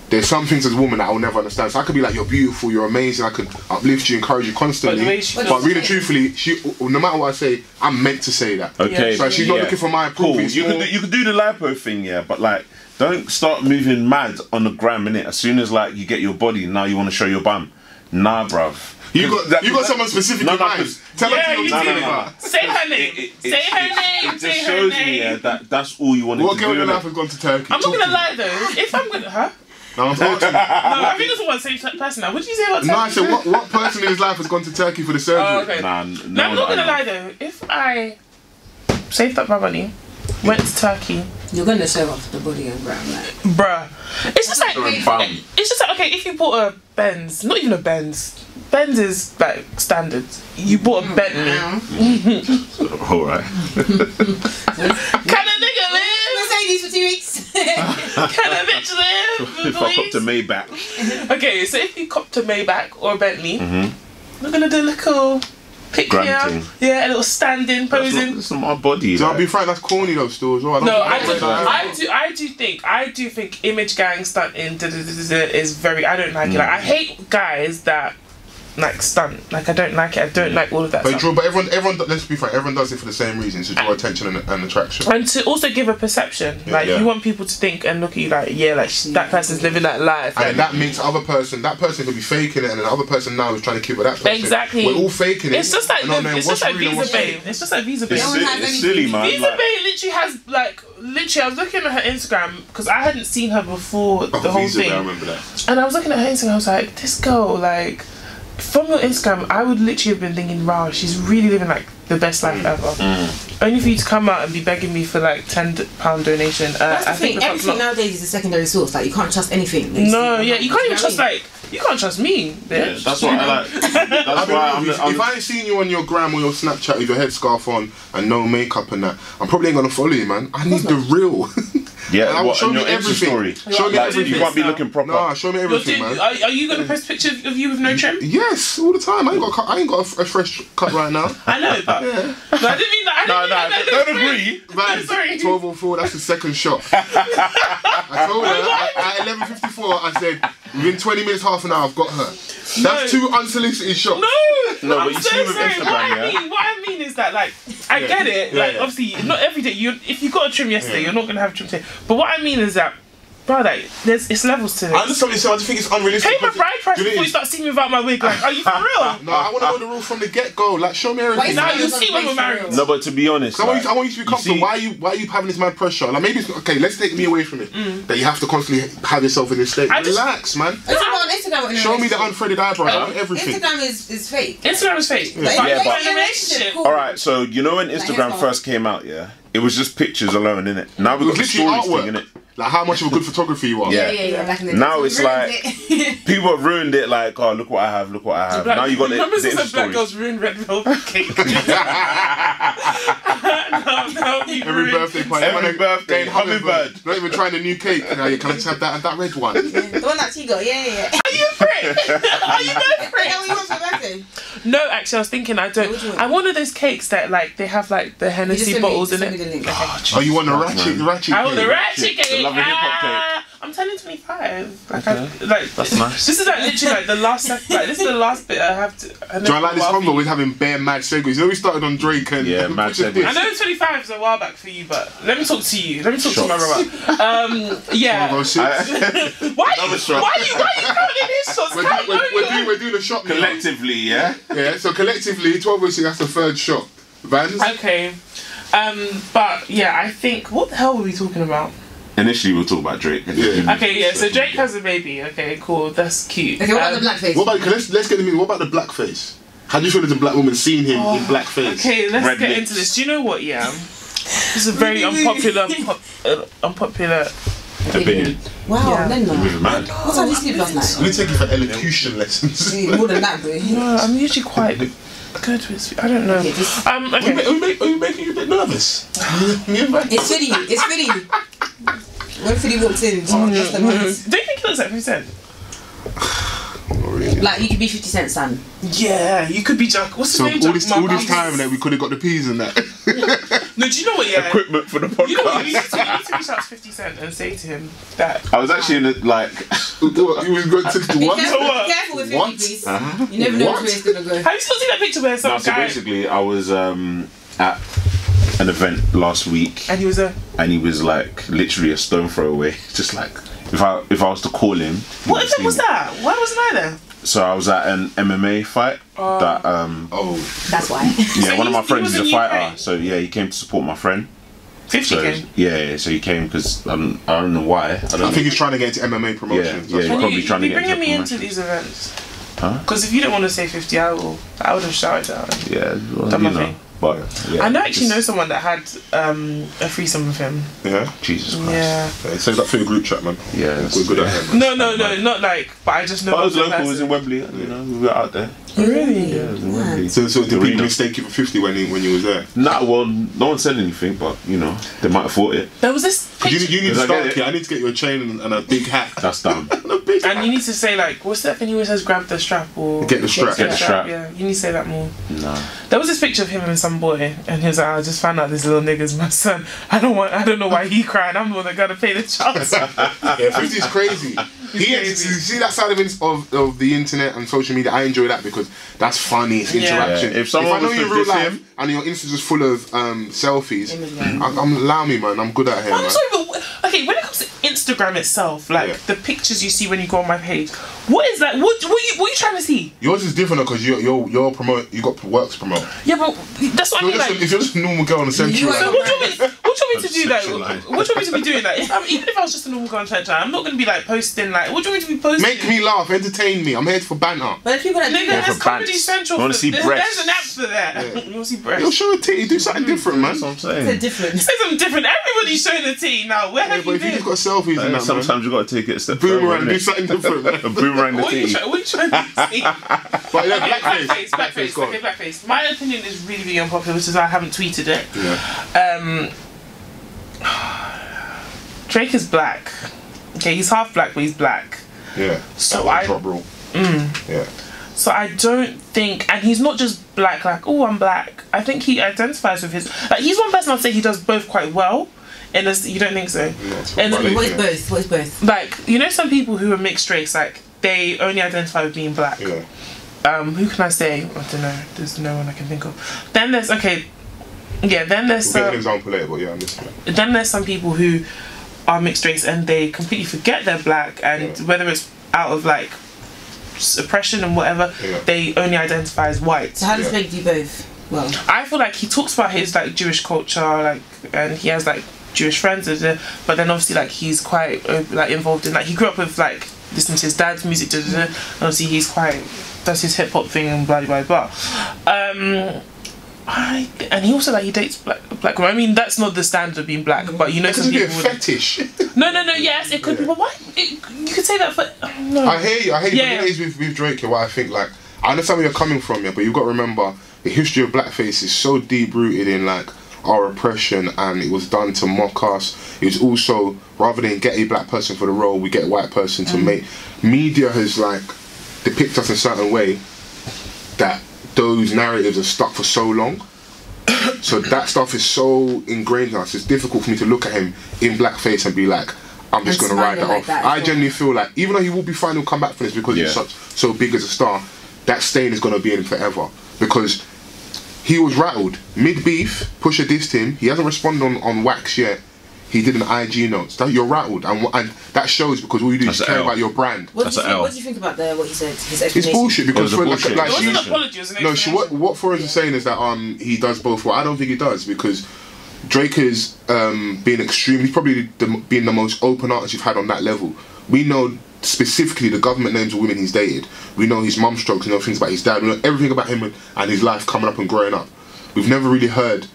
There's some things as a woman that I'll never understand. So I could be like, you're beautiful, you're amazing, I could uplift you, encourage you constantly. But the way she But feels- Really, truthfully, no matter what I say, I'm meant to say that. Okay. Yeah. So she's not looking for my approval. Cool. It's You more- could do the lipo thing, yeah, but like, don't start moving mad on the gram, innit? As soon as like you get your body, now you want to show your bum. Nah, bruv. You got someone specific No, in no, mind. 'cause- Tell Yeah, her you to do. no. Say her name. Say her name. It just Say her shows me, yeah, name. that's all you wanted What to girl in do. your life innit? has gone to Turkey? I'm not Talk gonna to lie though. If I'm gonna, huh? me. No, I'm asking. No, I think it's one same person now. What did you say about No, I Turkey? said what person in his life has gone to Turkey for the surgery? Oh, okay. Nah, No, no I'm one not I gonna know. lie though. If I saved up my money, went to Turkey, You're gonna show off the body and gram, like. bruh, it's just like Bam. it's just like, okay, if you bought a Benz, not even a Benz. Benz is like standard. You bought a Bentley. Alright. Can a nigga live? Mercedes for 2 weeks. Can a bitch live? If I cop to Please? Maybach. Okay, so if you cop to Maybach or a Bentley, we're gonna do a little pick Gram here. thing. Yeah, a little standing, posing. That's not my body. So I'll like. be frank, that's corny though still as well. No, I do think image gang stunting is very. I don't like it. Like I hate guys that like stunt. Like I don't like it. I don't like all of that But, stuff. but everyone, let's be frank, everyone does it for the same reasons, to draw attention and attraction. And to also give a perception, like Yeah. you want people to think and look at you like, yeah, like that person's living that life. And Like, that means that person could be faking it, and the other person now is trying to keep with that person. Exactly. We're all faking it. it's just like and not knowing it's just what's like real and Visa what's Babe. fake. It's just like Visa It's, Babe. No one has it's anything. silly, man. Visa like- Babe literally has like literally. I was looking at her Instagram because I hadn't seen her before the whole Visa Babe, thing, I remember that. and I was looking at her Instagram. I was like, this girl, like, from your Instagram, I would literally have been thinking, wow, she's really living like the best life ever. Only for you to come out and be begging me for like £10 donation. That's the I think thing. Everything nowadays is a secondary source. Like you can't trust anything. No, yeah, you can't even trust like. you can't trust me. Yeah, Bitch. that's what I like. That's I'll be why real, if I ain't seen you on your gram or your Snapchat with your headscarf on and no makeup and that, I'm probably ain't gonna follow you, man. I need the real. Yeah, And what, show on me your Insta everything. story. Show me Like, everything. you can't be looking proper. Nah, show me everything, man. Are you going to post pictures of you with no trim? Yes, all the time. I ain't got a fresh cut right now. I know, but, Yeah. but I didn't mean that. No, don't agree. Man, Sorry. 12:04, that's the second shot. I told her at 11:54, I said, within 20 minutes, half an hour, I've got her. That's two unsolicited shots. No, No, I'm but you so see with sorry. Instagram, yeah? What I mean is that, like, I get it. Yeah, Like, yeah. obviously, not every day. If you got a trim yesterday, you're not gonna have a trim today. But what I mean is that, bro, like, it's levels to I this. understand what you're saying. I just think it's unrealistic. Pay my because- bride price do you know before it you start seeing me without my wig. Like, are you for real? No, I want to know the rule from the get-go. Like, show me everything. Now you see when we're married. No, but to be honest, I want you to be comfortable. see- Why are you having this mad pressure? Like, maybe it's okay. Let's take me away from it. That you have to constantly have yourself in this state. Relax, man. Instagram. Show me the unthreaded eyebrows. I want everything. Instagram is fake. Instagram is fake. But Yeah, but- in a relationship, cool. all right. So you know when Instagram here's first came out, yeah, it was just pictures alone, innit? Now It we've was got the literally stories artwork. thing, innit? Like how much of a good photographer you are. Yeah. Back in the day. Now So it's we ruined like it. people have ruined it. Like, oh, look what I have, look what I have. Now you got the Remember Insta since black stories. girls ruined red velvet cake? no, you Every ruined. birthday party. Every man, birthday, going hummingbird. Not even trying a new cake. Can I just have that red one? The one that she got, yeah. Are you a prick? Are you both Is prick? that what you want for your birthday? No, actually, I was thinking I don't. Which one? I want one of those cakes that like they have like the You just Hennessy send me- bottles in send me it. the link, okay. Oh, you want the ratchet I want the cake? ratchet cake. The Love and Hip Hop cake. I'm turning 25. Like, Okay. like That's nice. This is like literally like the last. Like this is the last bit I have to. Do I like this combo with having bare mad segues? You know we started on Drake and Yeah, mad Pusha T. segues. I know 25 is a while back for you, but let me talk to you. Let me talk to my brother. Yeah. Oh, shit. Why are you shot. counting his shots? Count We're doing a shot now. Collectively, yeah. Yeah, so collectively, 12 weeks, that's the third shot. Vans? Okay. But yeah, I think what the hell were we talking about? Initially, we'll talk about Drake. Yeah. Okay, yeah. So Drake has a baby. Okay, cool. That's cute. Okay, what about the blackface? What about, let's get the meaning. What about the blackface? How do you feel as a black woman seeing him in blackface? Okay, let's Red get lips. into this. Do you know what? Yeah, this is a very unpopular Opinion. Wow, Yeah. then Moving mad. what time did you sleep last night? Let me take you for elocution lessons. More than that, bro. No, I'm usually quite good with. I don't know. Okay, just- Okay. Are we making you a bit nervous? It's Fiddy. It's Fiddy. When Fiddy walks in, just a minute. Do you think he looks like 50 Cent? Like, you could be 50 Cent, son. Yeah, you could be Jack. What's his So name? all this Jack- time that we could have got the peas and that. No, do you know what? Yeah. Equipment for the You know what? You need podcast. to reach out to 50 Cent and say to him that. I was actually in the, like, What, you was going to Be what? careful, what? be careful with 50, What? please. Uh-huh. You never know What? where it's gonna go. Have you still seen that picture where some no, so guy basically, I was at an event last week, and he was a and he was like literally a stone throw away. Just like if I was to call him. he what would event see was me. that? Why wasn't I there? So I was at an MMA fight that Oh, That's why. yeah, one of my he friends was is in a UK? fighter. So yeah, he came to support my friend. 50 So came. yeah, so he came because I don't know why. I don't I know. think he's trying to get into MMA promotions. Yeah, That's yeah. why. Probably You trying to be get bringing me into into these events. Huh? Because if you don't want to say 50, I would have shouted out. Yeah, well, Done you my know, thing. but yeah, I actually know just- someone that had a threesome with him. Yeah? Jesus Christ. Yeah. Say that for your group chat, man. Yeah, that's- We're good at yeah. him, man. No, not like, but I just know. But I was one local, it was person. in Wembley, you know, we were out there. Really? Yeah, it was in Wembley. So did people Arena. mistake you for 50 when you was there? Nah, well, no one said anything, but you know, they might have thought it. There was this You picture, need to Because I start, get it. kid. I need to get you a chain and a big hat. That's dumb. And a big and hat. you need to say like, what's that thing he always says? Grab the strap or Get the strap. Get the strap. Yeah, you need to say that more. Nah. There was this picture of him and some boy, and he was like, I just found out this little nigga's my son. I don't know why he crying. I'm the one that gotta pay the child support. Yeah, 50 is crazy. You see that side of the internet and social media, I enjoy that because that's funny, it's Yeah. interaction. Yeah, if someone I know was you in to real diss life him- and your Insta's just full of selfies, allow me, man, I'm good at it, I'm man. sorry, but okay, when it comes to Instagram itself, like Yeah. the pictures you see when you go on my page, what is that? What are you trying to see? Yours is different because you're promote. You got work to promote. Yeah, but that's what I mean. Like, If you're just a normal girl on the central You so line, what do you want me to do? Like, Sexual line. what do you want me to be doing? Like, even if I was just a normal girl on church, I'm not gonna be like posting. Like, what do you want me to be posting? make me laugh, entertain me. I'm here for banter. But there's people that do Nigga, that. there's for Comedy pants. Central. You wanna for- see there's breasts? an app for that. You want to see You'll breasts? show a titty, do something different, man. That's what I'm They're saying. different. Say something different. Everybody's showing a tee now. Where Yeah, have but you if you been? just got selfies and that, man, Sometimes you got to take it a step boomerang, further, do innit? something different, man. A boomerang the What are you titty. trying to see? But yeah, Okay, blackface. blackface. go on. Okay, blackface. My opinion is really, really unpopular, which is why I haven't tweeted it. Yeah. Drake is black. Okay, he's half black, but he's black. Yeah. So That one I- drop rule. Yeah. So I don't think, and he's not just black, like, oh, I'm black. I think he identifies with his, like, he's one person I'd say he does both quite well. And you don't think so? And But What is both? What is both? like, you know, some people who are mixed race, like, they only identify with being black. Yeah. Who can I say? I don't know. There's no one I can think of. Then there's, okay, Yeah, then there's We'll get an example later, but yeah, I'm listening. Then there's some people who are mixed race and they completely forget they're black, and whether it's out of like oppression and whatever, they only identify as white. So how does Drake do both? Well, I feel like he talks about his like Jewish culture, like, and he has like Jewish friends, but then obviously like he's quite like involved in, like, he grew up with like listening to his dad's music, and obviously he's quite, does his hip hop thing and blah blah blah. And he also like, he dates black women. I mean, that's not the standard of being black, but you know, some people would be a fetish. No, yes, it could be, but why? You could say that for no. I hear you. But it is with Drake. What I think, like, I understand where you're coming from, but you've got to remember the history of blackface is so deep rooted in like our oppression, and it was done to mock us. It was also, rather than get a black person for the role, we get a white person to make. Media has like depicted us in a certain way that those narratives are stuck for so long. So that stuff is so ingrained in us. It's difficult for me to look at him in blackface and be like, I'm just going to ride that off. I genuinely feel like, even though he will be fine, he'll come back from this because he's so big as a star, that stain is going to be in him forever. Because he was rattled. Mid-beef, Pusha dissed him. He hasn't responded on wax yet. He did an IG note. So you're rattled. And that shows because all you do is care about your brand. What do you think about what he said? His explanation? It's bullshit because it wasn't an apology, it was an explanation. What Fourens is saying is that he does both. Well, I don't think he does, because Drake has been extreme. He's probably been the most open artist you've had on that level. We know specifically the government names of women he's dated. We know his mum strokes, we know things about his dad, we know everything about him and his life coming up and growing up. We've never really heard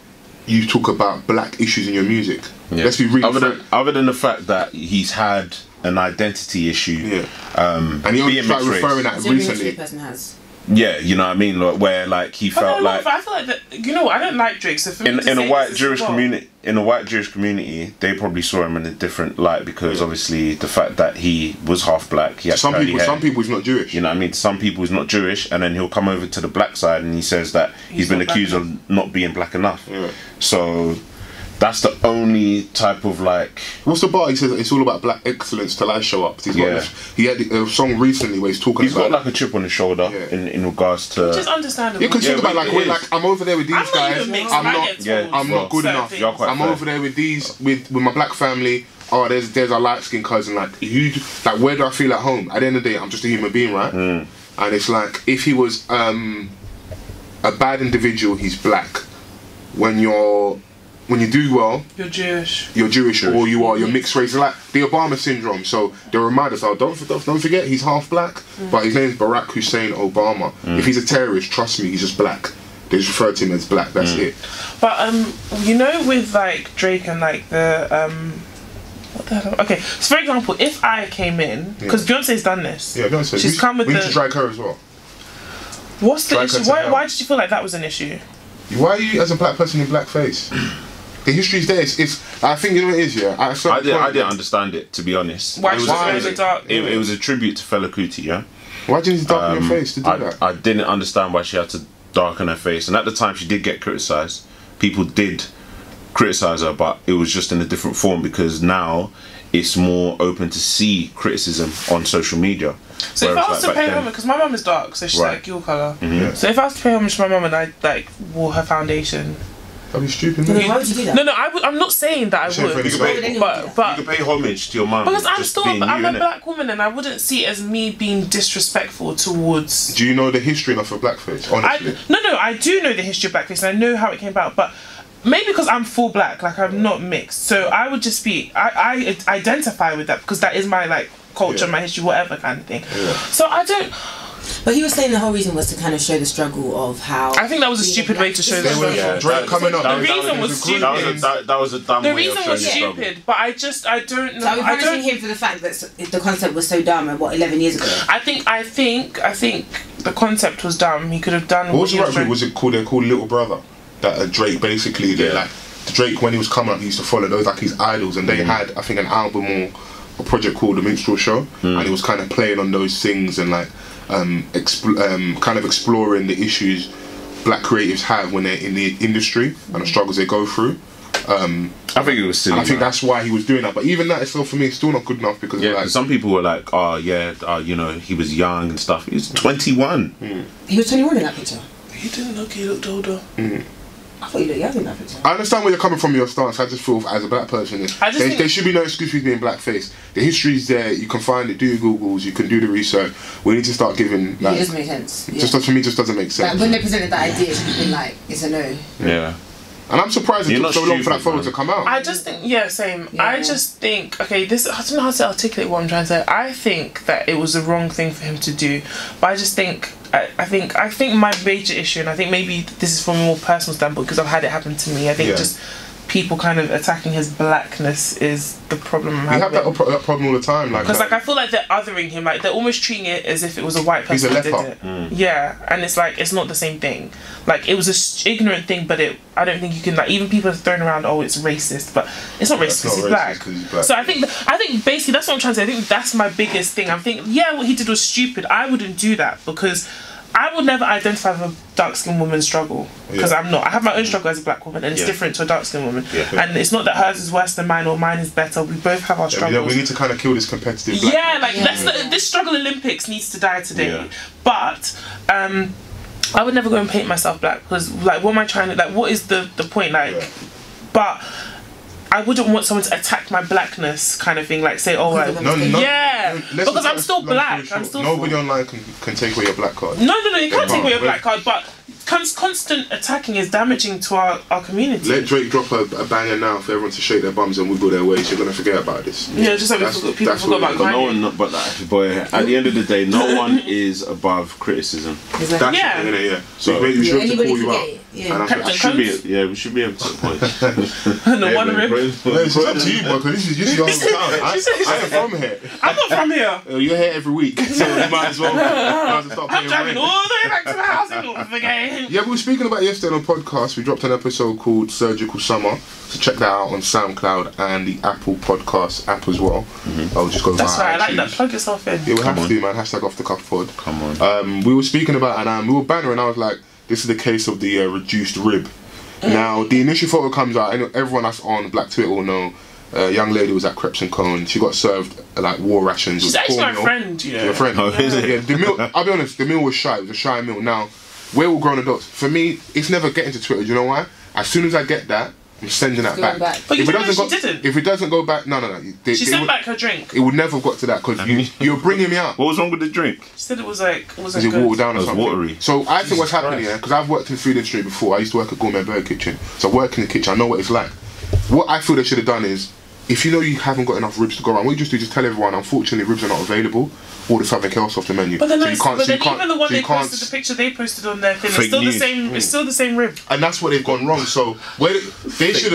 you talk about black issues in your music. Let's be really other than the fact that he's had an identity issue, and he only started referring that recently. The person has. Yeah, you know what I mean, like, where like he felt like, I feel like that, you know, I don't like Drake. So for in a white Jewish community, they probably saw him in a different light because obviously the fact that he was half black. He had some people he's not Jewish. You know what I mean? Some people he's not Jewish, and then he'll come over to the black side and he says that he's been accused of not being black enough. Yeah. So that's the only type of like. What's the bar? He says it's all about black excellence till I show up. He had a song recently where he's talking about. He's got like a chip on his shoulder in regards to. Which is understandable. You can think about like I'm over there with these guys. I'm not good enough. I'm over there with these with my black family. Oh, there's a light skinned cousin. Like where do I feel at home? At the end of the day, I'm just a human being, right? And it's like if he was a bad individual, he's black. When you do well, you're Jewish, or you're mixed race. It's like the Obama syndrome. So they remind us, don't forget he's half black, but his name's Barack Hussein Obama. If he's a terrorist, trust me, he's just black. They just refer to him as black. That's it. But you know, with like Drake and like the what the hell? Okay, so for example, if I came in, because Beyonce's done this. Yeah, Beyonce. She's come with we need to drag her as well. What's the issue? Why did you feel like that was an issue? Why are you as a black person in blackface? The history's there. I think you know what it is. Yeah, I didn't understand it, to be honest. Why was it dark? It was a tribute to Fela Kuti. Yeah. Why didn't you darken your face to do that? I didn't understand why she had to darken her face, and at the time she did get criticised. People did criticise her, but it was just in a different form because now it's more open to see criticism on social media. So if I was to pay homage, because my mum is dark, so she's like your colour. So if I was to pay homage to my mum and I like wore her foundation, that'd be stupid. Why would you do that? No, I'm not saying that I would. But you could pay homage to your mum. Because I'm a black woman and I wouldn't see it as me being disrespectful towards. Do you know the history enough of blackface? Honestly, no, I do know the history of blackface and I know how it came about, but. Maybe because I'm full black, like I'm not mixed, so I would just be. I identify with that because that is my like culture, my history, whatever kind of thing. So I don't. But he was saying the whole reason was to kind of show the struggle of how. I think that was a stupid way to show the struggle. Drake coming up. The reason was stupid. That was a dumb way. The reason was stupid, but I don't know. So I'm punishing him for the fact that the concept was so dumb. 11 years ago. I think the concept was dumb. He could have done. What was the right? Was it called? They're called Little Brother. That Drake basically, like Drake when he was coming up, he used to follow those like his idols, and they had I think an album or a project called The Minstrel Show, and he was kind of playing on those things and like kind of exploring the issues black creatives have when they're in the industry and the struggles they go through. I think it was silly. I think that's why he was doing that, but even that itself for me is still not good enough because like, some people were like, you know, he was young and stuff. He was 21. He was 21 in that picture. He didn't look. He looked older. I thought you looked young in that picture. I understand where you're coming from, your stance. I just feel as a black person, there should be no excuse for being blackface. The history's there. You can find it. Do your Googles. You can do the research. We need to start giving. Like, it doesn't make sense. Yeah. For me, just doesn't make sense. Like when they presented that idea, it should have been like, it's a no. Yeah. And I'm surprised it took so long for that photo to come out. I just think, same. Yeah. I just think, okay, I don't know how to articulate what I'm trying to say. I think that it was the wrong thing for him to do, but I just think, I think my major issue, and I think maybe this is from a more personal standpoint because I've had it happen to me. I think just people kind of attacking his blackness is the problem I'm having. You have that problem all the time, like. Because I feel like they're othering him, like they're almost treating it as if it was a white person He's a who did it. Yeah, and it's like it's not the same thing. Like it was a ignorant thing, but I don't think you can, like, even people are throwing around, oh, it's racist, but it's not racist because he's black. So I think basically that's what I'm trying to say. I think that's my biggest thing. I'm thinking, what he did was stupid. I wouldn't do that because I would never identify with a dark-skinned woman's struggle because I'm not. I have my own struggle as a black woman, and it's different to a dark-skinned woman. And it's not that hers is worse than mine or mine is better. We both have our struggles. We need to kind of kill this competitive. This struggle Olympics needs to die today. But I would never go and paint myself black because, like, what am I trying to, like, what is the point, like? But I wouldn't want someone to attack my blackness, kind of thing, like say, oh, like, because I'm still black. Nobody online can take away your black card. No, you can't take away your black card, but constant attacking is damaging to our community. Let Drake drop a banger now for everyone to shake their bums and wiggle their waist. You're gonna forget about this. Yeah, just like people forgot about Kanye. At the end of the day, no one is above criticism. Exactly. So we should have to call you out. We should be able to point. No one rip. It's up to you, bro, because this is your hometown. I am from here. I'm not from here. You're here every week, so you might as well start paying I'm driving all the way back to the house in North again. Yeah, we were speaking about yesterday on the podcast. We dropped an episode called Surgical Summer, so check that out on SoundCloud and the Apple Podcast app as well. I'll just go. That's right. I like that. Plug yourself in. Yeah, we have to, man. #OffTheCuffPod. Come on. We were speaking about, and we were bantering. I was like, this is the case of the reduced rib. Now, the initial photo comes out, and everyone that's on Black Twitter will know. A young lady was at Crepes and Cone. She got served like war rations. She's actually my friend, She's a friend. Oh, is it? Yeah, the meal. I'll be honest. The meal was shy. It was a shy meal. Now, we're all grown adults. For me, it's never getting to Twitter. Do you know why? As soon as I get that, I'm sending that back. But you didn't. If it doesn't go back, no. She sent back her drink. It would never have got to that because you're bringing me out. What was wrong with the drink? She said it was like, was it watered down or something? Watery. So I think what's happening here, because I've worked in the food industry before. I used to work at Gourmet Burger Kitchen, so I work in the kitchen. I know what it's like. What I feel they should have done is, if you know you haven't got enough ribs to go around, what you just do is just tell everyone, unfortunately, ribs are not available. Or there's something else off the menu. But then, even the one they posted, the picture they posted on their thing, it's still the same. It's still the same rib. And that's where they've gone wrong. So they should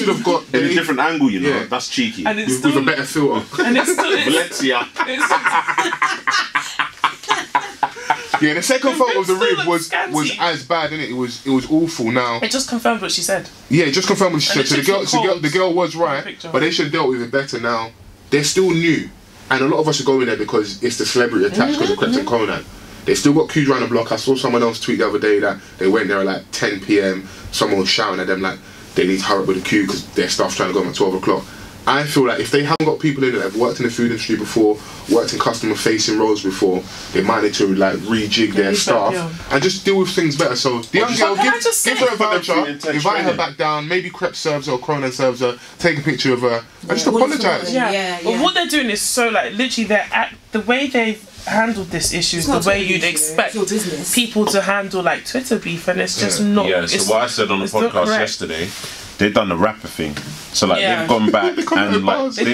have got in a different angle. You know, that's cheeky. And it's with a better filter. And it's still Valencia. Yeah, the second photo of the rib was as bad, innit? It was awful. Now it just confirmed what she said. Yeah, it just confirmed what she said. So the girl was right, but they should have dealt with it better. Now they're still new, and a lot of us are going there because it's the celebrity attached because of Crepes and Conan. They still got queues around the block. I saw someone else tweet the other day that they went there at like 10 PM. Someone was shouting at them like they need to hurry up with the queue because their staff's trying to go home at 12 o'clock. I feel like if they haven't got people in there that have worked in the food industry before, worked in customer facing roles before, they might need to like rejig their staff and just deal with things better. So the young girl, give her a voucher, invite her back down, maybe Crepes serves her or Cronin serves her, take a picture of her and just apologise. But what they're doing is so like literally the way they've handled this issue is the way you'd expect people to handle like Twitter beef, and it's just not. Yeah, so what I said on the podcast yesterday, they've done the rapper thing. So like they've gone back and like they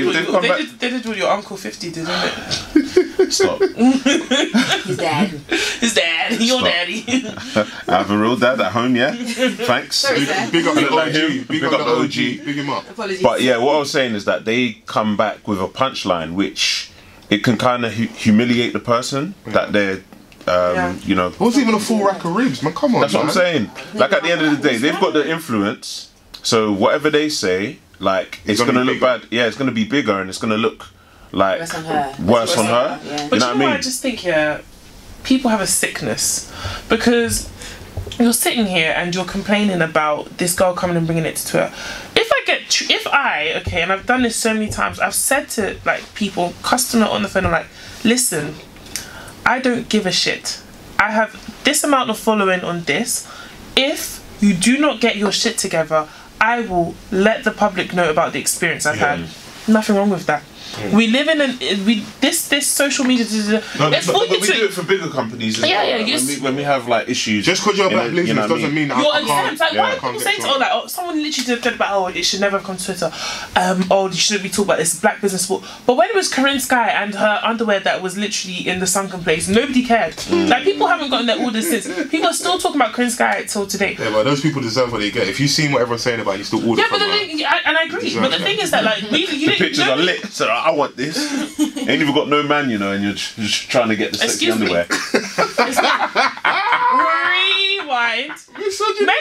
did what your Uncle 50 did, didn't it? Stop. His dad. His dad. Your daddy. I have a real dad at home, yeah. Thanks. Sorry, big up the OG. Big up the OG. Big him up. Apologies. But yeah, what I was saying is that they come back with a punchline which it can kind of humiliate the person that they're you know. It wasn't even a full rack of ribs, man. Come on. That's what I'm saying. Like at the end of the day, they've got the influence. So whatever they say, like it's gonna look bad. Yeah, it's gonna be bigger and it's gonna look like worse on her. But you know what I mean? I just think people have a sickness because you're sitting here and you're complaining about this girl coming and bringing it to Twitter. And I've done this so many times, I've said to like people, customer on the phone, I'm like, listen, I don't give a shit. I have this amount of following on this. If you do not get your shit together, I will let the public know about the experience I've had. Nothing wrong with that. We live in this social media. But we do it for bigger companies. When we have like issues. Just because you're a black business doesn't mean that you're I can't. Like, why are people saying someone literally did about it should never have come to Twitter. You shouldn't be talking about this black business sport. But when it was Corinne Sky and her underwear that was literally in the sunken place, nobody cared. Like people haven't gotten their orders since. People are still talking about Corinne Sky till today. Yeah, but those people deserve what they get. If you've seen what everyone's saying about it, you still order. Yeah, but and I agree. But the thing is that like the pictures are lit. So I want this. Ain't even got no man, you know, and you're just trying to get the sexy underwear. Rewind. Men,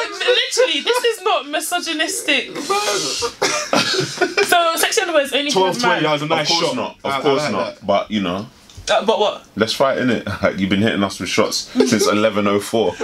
literally, this is not misogynistic. So sexy underwear is only for men. $12.20 a nice shot. Of course not. But you know. But what? Let's fight, innit? Like, you've been hitting us with shots since 11:04.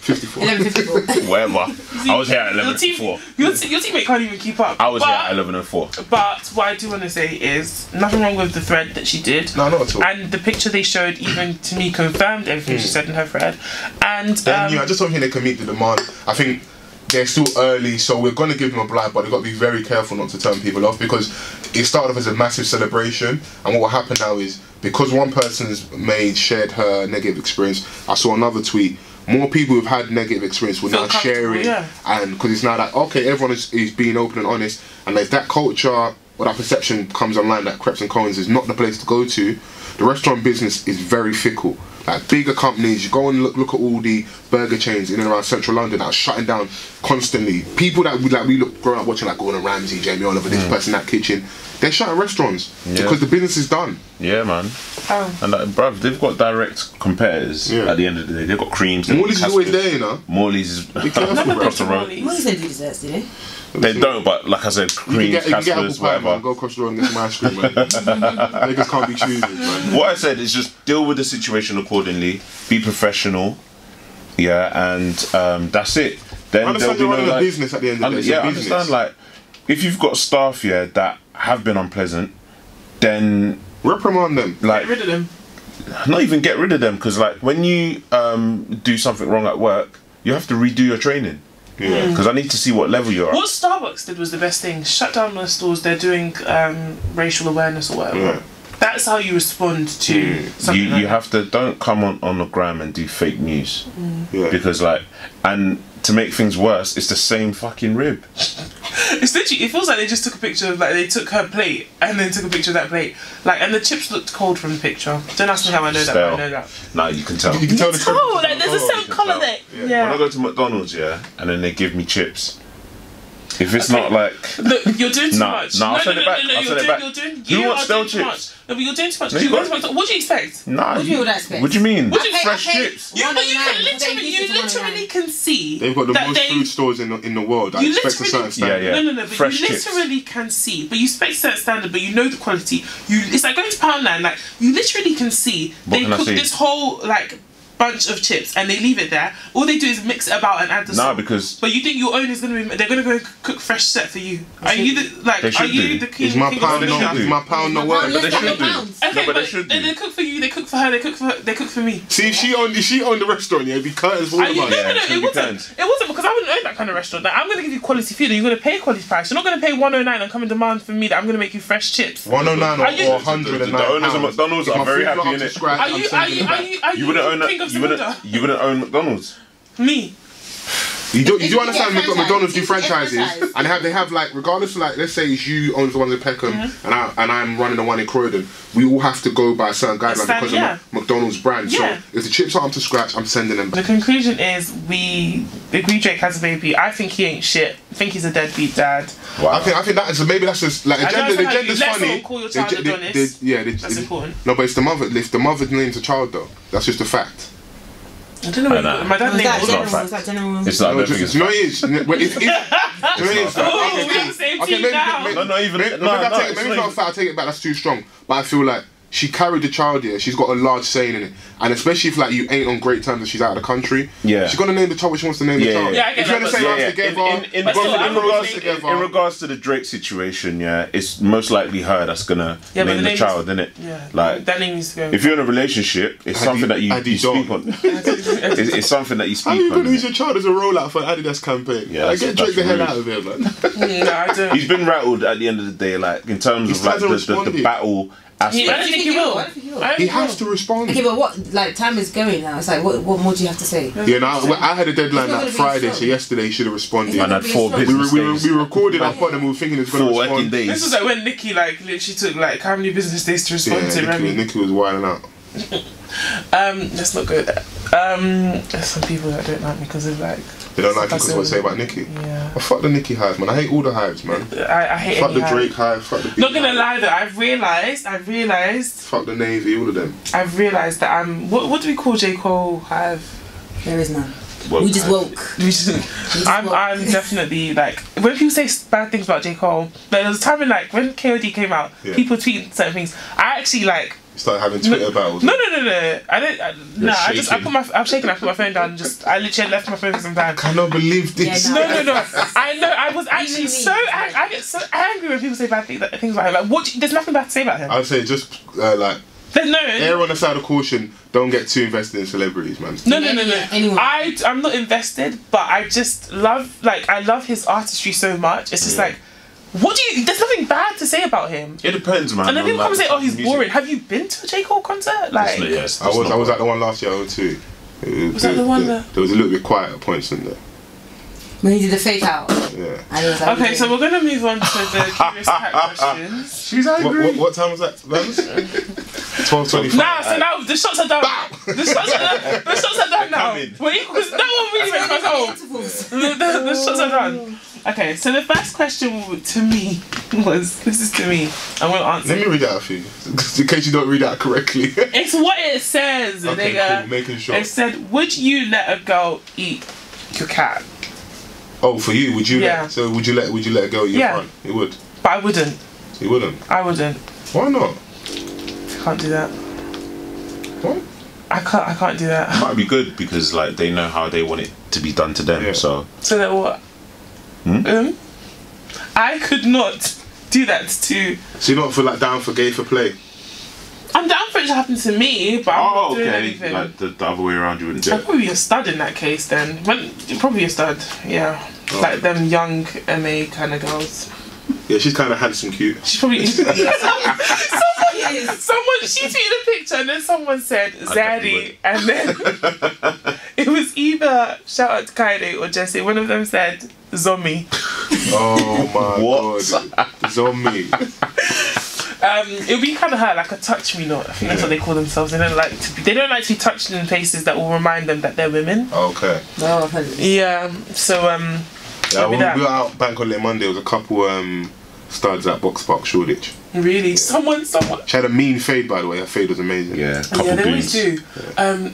54. 11:54. Whatever. I was here at 11:04. Your teammate can't even keep up. I was here at 11:04. But what I do want to say is nothing wrong with the thread that she did. No, not at all. And the picture they showed, even to me, confirmed everything she said in her thread. And I just don't think they can meet the demand. I think they're still early, so we're going to give them a blight, but they've got to be very careful not to turn people off, because it started off as a massive celebration, and what will happen now is, because one person's shared her negative experience, I saw another tweet, more people who've had negative experience will now share it, and because it's now like, okay, everyone is being open and honest, and if that culture or that perception comes online that Crepes and Cohen's is not the place to go to, the restaurant business is very fickle. Like bigger companies, you go and look at all the burger chains in and around central London that are shutting down constantly. People that we growing up watching, like Gordon Ramsay, Jamie Oliver, this person, that kitchen, they're shutting restaurants because the business is done. Yeah, man. And like, bruv, they've got direct competitors at the end of the day. They've got Creams. Morley's is always there, you know. Morley's is across the road. Morley's don't do desserts, do they? They don't, but like I said, Creams, Caspers, whatever. Man, go across the road and get some ice cream, man. Niggas can't be choosers, man. What I said is just deal with the situation accordingly, be professional, and that's it. Then I understand you're running a business at the end of the day. I understand, like, if you've got staff here that have been unpleasant, then reprimand them. Like, get rid of them. Not even get rid of them, because like when you do something wrong at work, you have to redo your training. Yeah. Because I need to see what level you're at. What Starbucks did was the best thing. Shut down their stores. They're doing racial awareness or whatever. Yeah. That's how you respond to something like you have to, don't come on the gram and do fake news. Because like, and to make things worse, it's the same fucking rib. It's literally, it feels like they just took a picture of, like, they took her plate and then took a picture of that plate. Like, and the chips looked cold from the picture. Don't ask me how I know that, but I know that. No, you can tell. You can tell like, there's a certain colour there. Yeah. When I go to McDonald's, and then they give me chips, if it's not like... Look, you're doing too much. No, I'll send it back. Who wants stale chips? No, but you're doing too much. What do you expect? Nah, what do you expect? What do you mean? Fresh chips. You literally can see. They've got the most food stores in the world. I expect a certain standard. No, but you literally can see. But you expect a certain standard, but you know the quality. It's like going to Poundland. Like, you literally can see. They cook this whole, like, bunch of chips and they leave it there. All they do is mix it about and add the salt. Because... But you think your own is going to be... They're going to go cook fresh set for you. Are you the... Like, are you the king? Is my pound not worth? But they should do. Okay, but they should do. They cook for you, they cook for her, they cook for me. See, if she owned the restaurant, it'd be curtains for all of us. No, it wasn't because I wouldn't own that kind of restaurant. Like, I'm going to give you quality food and you're going to pay a quality price. You're not going to pay $109 and come and demand from me that I'm going to make you fresh chips. $109 or £109. The owners of McDonald's are very happy in it. Are you wouldn't own the king of Zamunda? You wouldn't own McDonald's. Me. You do understand McDonald's do franchises, and they have like, regardless of, like, let's say it's you owns the one in Peckham and I'm running the one in Croydon, we all have to go by a certain guideline because of McDonald's brand. So if the chips aren't up to scratch, I'm sending them back. The conclusion is we agree Drake has a baby. I think he ain't shit. I think he's a deadbeat dad. Wow. I think maybe that's just like the gender's funny. Call your child Adonis. That's important. No, but it's the mother. If the mother names a child though, that's just a fact. I don't know. My dad named it. It's not. I don't think it's. No, it is. No, it is. Okay, maybe not a fact. I'll take it back. That's too strong. But I feel like she carried the child here. She's got a large saying in it, and especially if like you ain't on great terms and she's out of the country. Yeah, she's gonna name the child what she wants to name the child. Yeah, I get if you want to say in regards to the Drake situation, it's most likely her that's gonna name the child, isn't it? Yeah, like that name needs to go. If you're in a relationship, it's something that you speak on. It's something that you speak on. How are you gonna use your child as a rollout for an Adidas campaign? Yeah, like, get Drake the hell out of here, man. No, I don't. He's been rattled at the end of the day, like in terms of like the battle. I don't think he will. He has to respond. Okay, but what, like, time is going now. It's like, what more do you have to say? Yeah, no, I had a deadline that Friday, so yesterday he should have responded. Man had 4 business days. We recorded our pod and we were thinking it was going to respond. Days. This was like when Nicki, like, literally took, like, how many business days to respond to Remy? Nicki was wilding out. Let's not go there. There's some people that don't like me because of, like... They don't like it because of what I say about Nicki? Yeah. Oh, fuck the Nicki hives, man. I hate all the hives, man. I hate fuck the Drake hive, fuck the... Not gonna lie though, I've realised... Fuck the Navy, all of them. I've realised that I'm... What do we call J. Cole hive? There is none. We just woke. I'm definitely like, when people say bad things about J. Cole, there was a time when, like, when KOD came out, people tweeting certain things. I actually, like... Started having Twitter battles. No. I'm shaking. I put my phone down. And I literally left my phone for some time. I cannot believe this. No. I know. I was actually so angry. I get so angry when people say bad things about him. Like, there's nothing bad to say about him. I'd say just like. There's no. Err on the side of caution. Don't get too invested in celebrities, man. No. I'm not invested, but I just love. Like, I love his artistry so much. It's just like. There's nothing bad to say about him. It depends, man. And then people come and say, he's boring. Have you been to a J. Cole concert? Like, yes, I was at the one last year, too. Was that the one that... There was a little bit quiet at points in there. When he did the fake out. Yeah. Okay, so we're going to move on to the curious cat questions. She's angry. What time was that? 12:25. Nah, so now the shots are done. The shots are done now. Because no one really makes my home. The shots are done. Okay, so the first question to me was, this is to me, I'm going to answer. Let me read it out for you, in case you don't read it out correctly. It's what it says. Okay, cool, making sure. It said, would you let a girl eat your cat? Oh, for you, would you let a girl eat your front? You would? But I wouldn't. You wouldn't? I wouldn't. Why not? I can't do that. What? I can't do that. It might be good because, like, they know how they want it to be done to them, so that what? I could not do that to... So you're not down for gay for play? I'm down for it to happen to me, but I'm not doing anything. Like the other way around, you wouldn't do it. I'd probably be a stud in that case then. Probably a stud, yeah. Oh. Like them young MA kind of girls. Yeah, she's kind of handsome, cute. She's probably... Someone, she tweeted a picture and then someone said Zaddy, and then it was either shout out to Kaide or Jessie. One of them said Zombie. Oh my god, Zombie. It would be kind of hurt, like a touch me not. I think that's what they call themselves. They don't like to be touched in places that will remind them that they're women. Okay. No, I've heard this. Yeah. So yeah, when we were out Bank Holiday Monday, there was a couple studs at Box Park, Shoreditch. Really? Yeah. Someone. She had a mean fade, by the way. Her fade was amazing. Yeah. Yeah, they always do. Yeah.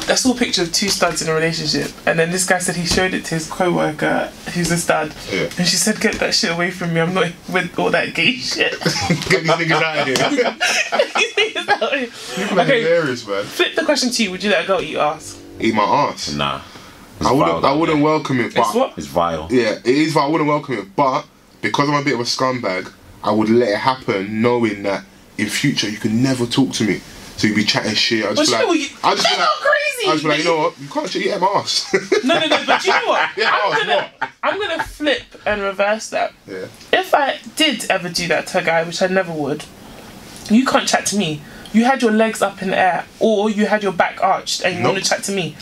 I saw a picture of 2 studs in a relationship, and then this guy said he showed it to his co-worker who's a stud, and she said, "Get that shit away from me, I'm not with all that gay shit." Get these niggas out of here. People are hilarious, man. Flip the question to you, would you let a girl eat your ass? Eat my ass? Nah. I wouldn't welcome it, but... It's what? It's vile. Yeah, it is vile, I wouldn't welcome it, but because I'm a bit of a scumbag, I would let it happen knowing that in future you can never talk to me. So you'd be chatting shit. I'd just be like, crazy. I'd just be like, you know what? You can't eat my ass. No, but you know what? Yeah, I'm gonna flip and reverse that. Yeah. If I did ever do that to a guy, which I never would, you can't chat to me. You had your legs up in the air, or you had your back arched, and you want to chat to me.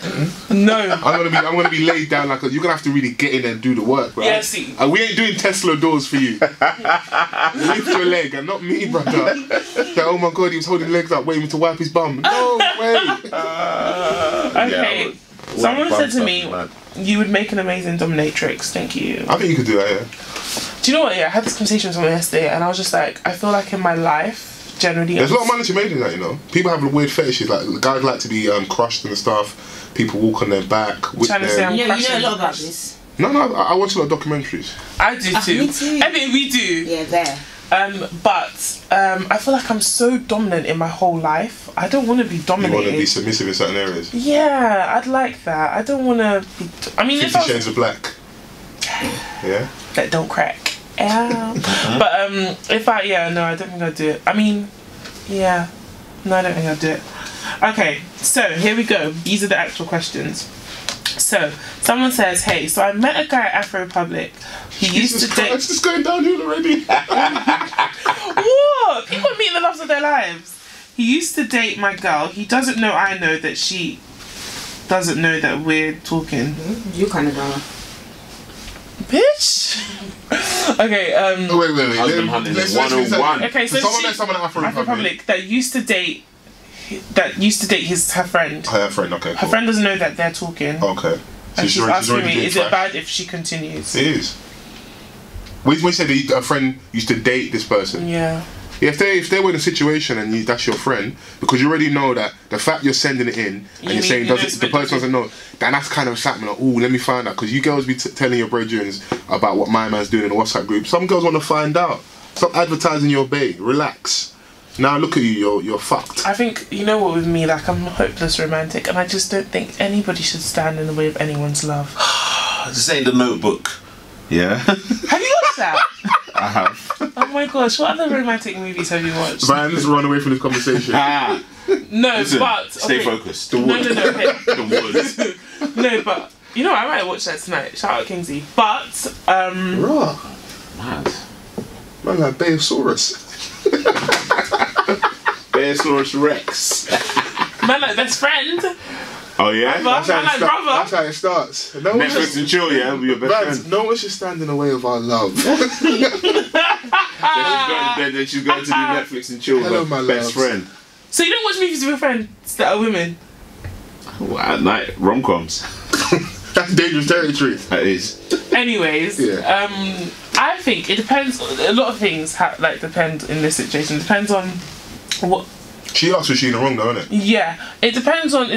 No. I'm gonna be laid down like you're gonna have to really get in there and do the work, right? Yeah, see. We ain't doing Tesla doors for you. Lift your leg, and not me, brother. Like, oh my god, he was holding legs up, waiting to wipe his bum. No way. Okay. Someone said to me, you would make an amazing dominatrix. Thank you. I think you could do that. Yeah. Do you know what? Yeah, I had this conversation with someone yesterday, and I was just like, I feel like in my life. Generally, there's a lot of money to be made in that, you know. People have weird fetishes, like guys like to be crushed and stuff. People walk on their back. Trying to say I'm you know a lot about this. No, I watch a lot of documentaries. I do too. Me too. I mean, we do. Yeah, there. But I feel like I'm so dominant in my whole life. I don't want to be dominated. You want to be submissive in certain areas. Yeah, I'd like that. I don't want to be. I mean, 50 Shades of Black. Yeah. That don't crack. Yeah. But if I no, I don't think I'd do it. I mean, yeah, no, I don't think I'd do it. Okay, so here we go. These are the actual questions. So, someone says, hey, so I met a guy at Afro Republic. He used to date... It's just going downhill already. What? People meet the loves of their lives. He used to date my girl. He doesn't know I know that she doesn't know that we're talking. You kind of know. Bitch. Okay, Wait. Husband hunting is 101. Okay, so someone met someone at Afro Republic that used to date her friend. Her friend, okay. Her friend doesn't know that they're talking. Okay. And she's asking me, is it bad if she continues? It is. When you said that a friend used to date this person. Yeah. Yeah, if they were in a situation and that's your friend, because you already know that the fact you're sending it in and you're saying the person doesn't know, then that's kind of excitement. Like, oh, let me find out, because you girls be telling your brethrens about what my man's doing in the WhatsApp group. Some girls want to find out. Stop advertising your bae. Relax. Now look at you. You're fucked. I think you know what with me, like I'm a hopeless romantic, and I just don't think anybody should stand in the way of anyone's love. This ain't The Notebook. Yeah. Have you watched that? I have. Oh my gosh, what other romantic movies have you watched? Brian, let's run away from this conversation. No, Listen, but stay focused. No, okay. The woods. No, but you know I might watch that tonight. Shout out Kingsley. But Raw. Mad. Man, like Beosaurus. Beosaurus Rex. man, like best friend. Oh yeah? Brother. That's how it starts. No one Netflix and chill, yeah? Will be your best friend. No one should stand in the way of our love. Then she's going to do Netflix and chill with Hello, her my best loves. friend. So you don't watch movies with your friends that are women? Well, at night, rom-coms. That's dangerous territory. That is. Anyways, Yeah. I think it depends. A lot of things depend in this situation. It depends on what. She asked, was she in the wrong though, innit? Yeah, it depends on.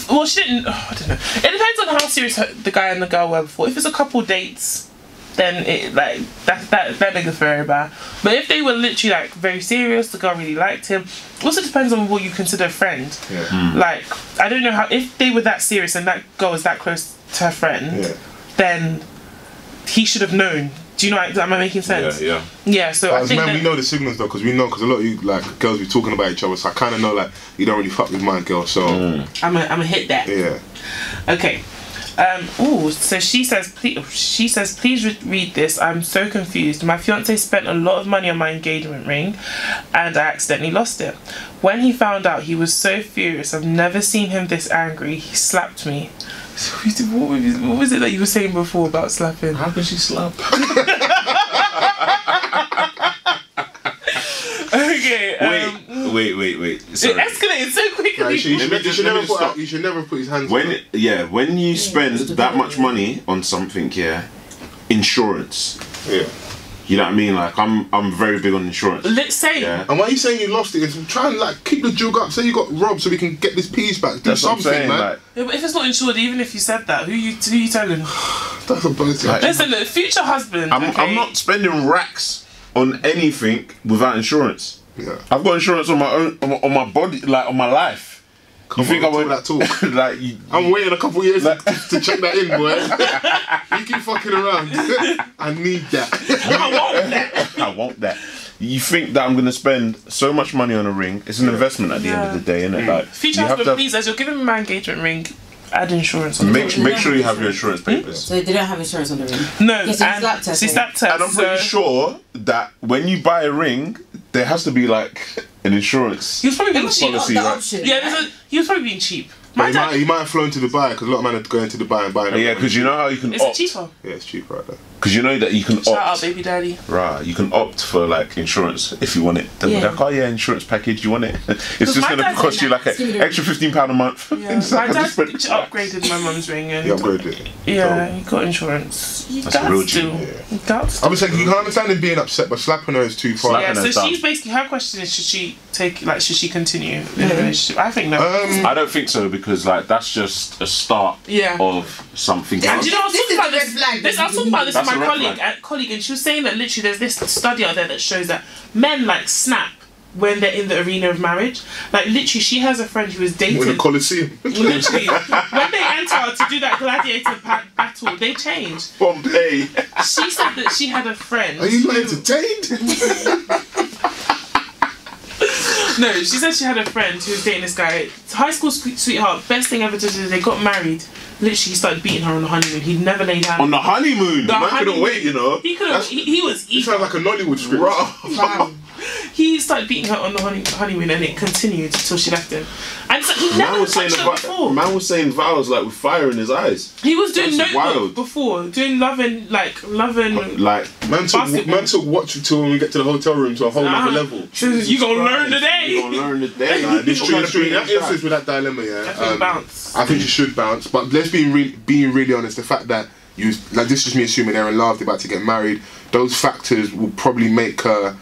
Well, she didn't. I don't know. It depends on how serious the guy and the girl were before. If it's a couple dates, then it like that nigga's very bad. But if they were literally like very serious, the girl really liked him. Also depends on what you consider a friend. Yeah. Like I don't know how if they were that serious and that girl was that close to her friend, then he should have known. Do you know? Am I making sense? Yeah. Yeah. So I think we know the signals though, because a lot of you like girls be talking about each other. So I kind of know like you don't really fuck with my girl. So I'm gonna hit that. Yeah. Okay. So she says, please read this. I'm so confused. My fiance spent a lot of money on my engagement ring and I accidentally lost it. When he found out, he was so furious. I've never seen him this angry. He slapped me. So what was it that you were saying before about slapping? How can she slap? Okay. Wait. Sorry. It escalated so quickly. Like, you should never put his hands on it. When you spend that much money on something, insurance. Yeah. You know what I mean? Like I'm very big on insurance. Let's say. Yeah. And why are you saying you lost it? It's try and like keep the jug up. Say you got robbed so we can get this piece back. Do That's what I'm something, saying, man. like, Yeah, but if it's not insured, even if you said that, who you telling? That's a bullshit. Like, Listen, the future husband. I'm not spending racks on anything without insurance. Yeah. I've got insurance on my own, on my body, like on my life. Come you think on, I would that talk? like? I'm waiting a couple years to check that in, boy. You keep fucking around. I need that. I want that. You think that I'm gonna spend so much money on a ring? It's an investment at the end of the day, isn't it? Like, future husband, please, as you're giving me my engagement ring, add insurance on Make sure you have your insurance papers. So they don't have insurance on the ring? No, Yes, she slapped her. And I'm pretty sure that when you buy a ring, there has to be like an insurance He was probably being cheap. policy, The right? option. Yeah, he was probably being cheap. My dad. He might have flown to Dubai because a lot of men are going to Dubai and buying. Yeah, because you know how you can Is it opt. cheaper? Yeah, it's cheap right there. Because you know that you can Shout out, opt. baby daddy. Right, you can opt for like insurance if you want it. They'll be Yeah. like, oh yeah, insurance package, you want it? It's just my gonna dad's cost you like an extra £15 a month. Yeah. It's My like, I dad just spent- upgraded my mum's ring and He upgraded it. yeah, he got insurance. You That's a got real to. G. You got to. I was saying you can understand him being upset, but slapping her is too far. Yeah, so and stuff. she's basically, her question is, should she continue in a relationship? I think no. I don't think so, because like that's just a start Yeah. of something And else. you know, I was This talking is about the red this. flag I was talking about this That's my a red flag. colleague, and she was saying that literally there's this study out there that shows that men like snap when they're in the arena of marriage. Like literally, she has a friend who was dating. In the Colosseum. Literally, when they enter to do that gladiator battle, they change. Bombay. She said that she had a friend. Are you not entertained? No, she said she had a friend who was dating this guy. High school sweetheart, best thing ever to do. They got married. Literally, he started beating her on the honeymoon. He'd never laid down. On the honeymoon? The Man couldn't wait, you know. He couldn't. He was It eager. sounds like a Nollywood script. Wow. He started beating her on the honeymoon, and it continued until she left him. And so he never touched her before. Man was saying vows like with fire in his eyes. He was doing That's notebook wild. before, doing loving. Like, Man took watch until when we get to the hotel room to a whole other level. You gonna learn today. you gonna learn today. This true. That instance with that dilemma, yeah. I think bounce. I think you should bounce, but let's be being really honest. The fact that you like this is just me assuming they're in love, they're about to get married. Those factors will probably make her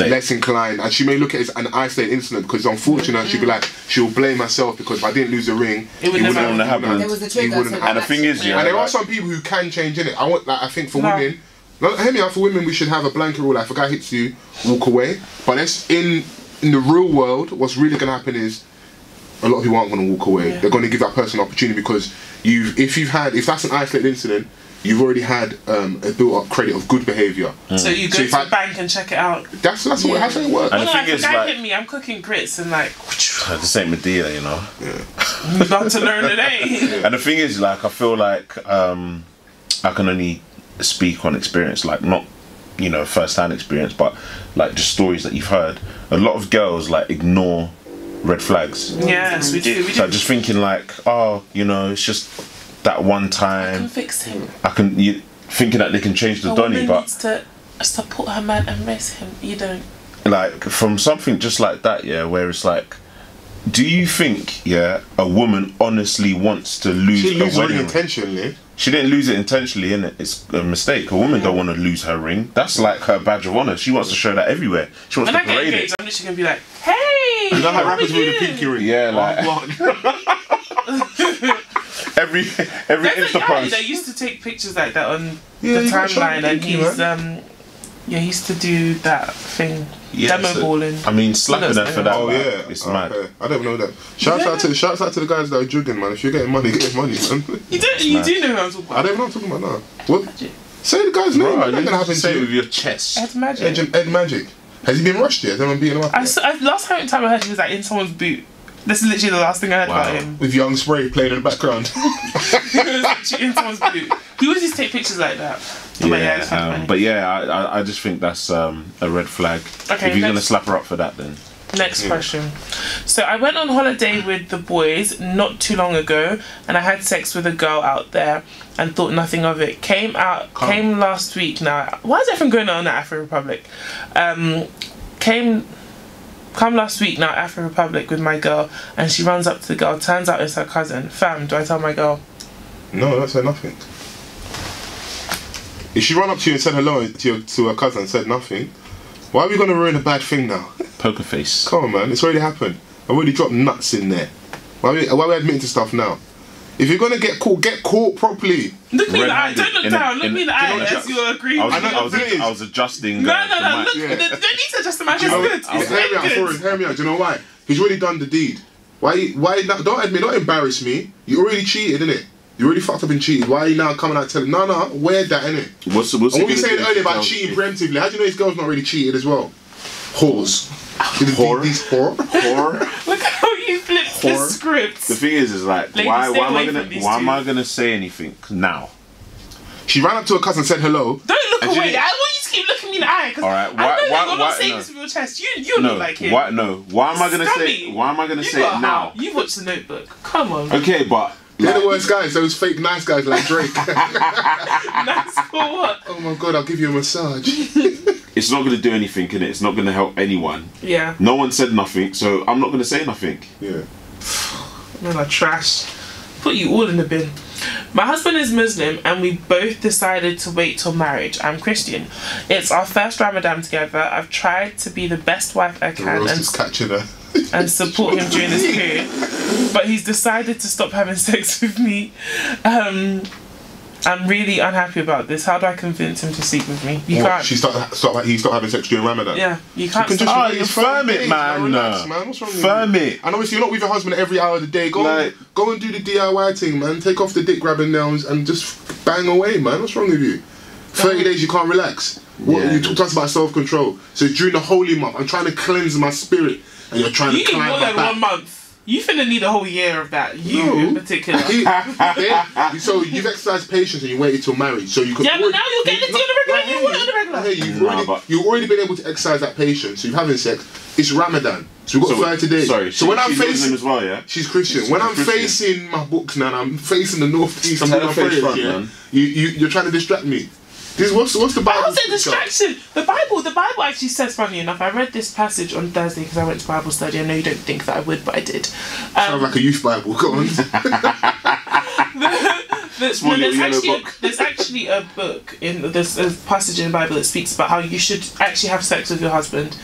less inclined, and she may look at it as an isolated incident because unfortunately she'll be like, she'll blame herself because if I didn't lose the ring, it would never happen. There was a trigger. And the thing is, yeah, and there are some people who can change in it. I think for women, hear me out. For women, we should have a blanket rule. Like if a guy hits you, walk away. But that's in the real world. What's really gonna happen is a lot of people aren't gonna walk away. Yeah. They're gonna give that person an opportunity because if that's an isolated incident, you've already had a built-up credit of good behaviour. So you go to the bank and check it out. That's how it works. And Well, the thing if is, a guy like, hit me, I'm cooking grits and like. this ain't Medea, you know. I'm about to learn today. And the thing is, like, I feel like I can only speak on experience, like not, you know, first-hand experience, but like just stories that you've heard. A lot of girls like ignore red flags. Yes, we do. So just thinking like, oh, you know, it's just that one time. I can fix him. Thinking that they can change the Donny, woman but needs to support her man and raise him. You don't. like from something just like that, yeah, where it's like, do you think, yeah, a woman honestly wants to lose She loses a the wedding ring ring? intentionally. She didn't lose it intentionally, innit? It's a mistake. A woman don't want to lose her ring. That's like her badge of honour. She wants to show that everywhere. She wants When to I get parade engaged, it. I'm literally gonna be like, hey. You know how how rappers are with the you? pinky ring? Yeah, like every There's a Insta guy post. that used to take pictures like that on Yeah, the you gotta show timeline, the and pinky, he's he used to do that thing, demo so- balling. I mean, slapping her for that. Oh like, yeah, it's mad. Okay. I don't know that. Shouts out to the guys that are jugging, man. If you're getting money, get your money, man. You do know who I'm talking I about. don't know what I'm talking about now. What? Magic. Say the guy's name. Bro, What's you gonna happen say to it with you? your chest. Ed Magic. Ed Magic. Has he been rushed yet? Has anyone beaten him up? Last time I heard he was like in someone's boot. This is literally the last thing I heard about him. With Young Spray playing in the background. He was literally in someone's boot. He always used to take pictures like that. It's funny. But yeah, I just think that's a red flag. Okay, if you're gonna next- slap her up for that, then Next question. So I went on holiday with the boys not too long ago, and I had sex with a girl out there and thought nothing of it. Came last week. Now, why is everything going on at Afro Republic? Come last week now, Afro Republic with my girl, and she runs up to the girl. Turns out it's her cousin. Fam, do I tell my girl? No, don't say nothing. If she ran up to you and said hello to her cousin and said nothing, why are we gonna ruin a bad thing now? poker face. Come on, man, it's already happened. I've already dropped nuts in there. Why are we admitting to stuff now? If you're gonna get caught properly. Look me in the eye. Don't look down. Look me in the eye as you're agreeing. I was adjusting. No. Look, Yeah. don't need to adjust the mic. You know, It's good. hear me out. Do you know why? He's already done the deed. Why not? Don't embarrass me. You already cheated, innit? You already fucked up and cheated. Why are you now coming out telling? No, wear that, innit? What's And what you saying earlier about cheating preemptively? How do you know this girl's not really cheated as well? Whores. Whore. These whore. Look how you flipped the script. The thing is like, Ladies, why stay am away I from gonna these why am two. I gonna say anything now? She ran up to her cousin and said hello. Don't look And away. she- I want you to keep looking me in the eye. Cause Alright, I know that you're not saying no. this with your chest. You look like him. Why am I gonna say? Why am I gonna say it now? You watched The Notebook. Come on. Okay, but They're the worst guys. Those fake nice guys like Drake. Nice for what? Oh my god, I'll give you a massage. it's not gonna do anything, and it's not gonna help anyone. Yeah. No one said nothing, so I'm not gonna say nothing. Yeah. Men are trash. Put you all in the bin. My husband is Muslim and we both decided to wait till marriage. I'm Christian. It's our first Ramadan together. I've tried to be the best wife I The can roast is catching her. and support him during this period, but he's decided to stop having sex with me. I'm really unhappy about this. How do I convince him to sleep with me? You can't. He start having sex during Ramadan. Yeah, you can't. You can stop. just firm it, man. Relax, man. What's wrong with Firm you? it. And obviously, you're not with your husband every hour of the day. Go and do the DIY thing, man. Take off the dick grabbing nails and just bang away, man. What's wrong with you? 30 days you can't relax. You talk about self-control. So during the holy month, I'm trying to cleanse my spirit, and you're trying to climb more my than back. 1 month. You finna need a whole year of that. In particular. So you've exercised patience and you waited till marriage. So you could. Yeah, but now you're getting into it on the regular. You want it on the regular. You've already been able to exercise that patience. So you're having sex. It's Ramadan. So we've got 30 days. Sorry. So when I'm facing, as well, yeah. She's Christian. When I'm facing my books now, and I'm facing the northeast. I'm doing my prayers. Yeah. You're trying to distract me. What's the Bible? I was a distraction. The Bible actually says, funny enough, I read this passage on Thursday because I went to Bible study. I know you don't think that I would, but I did. Sounds like a youth Bible. Go on. There's actually a book there's a passage in the Bible that speaks about how you should actually have sex with your husband.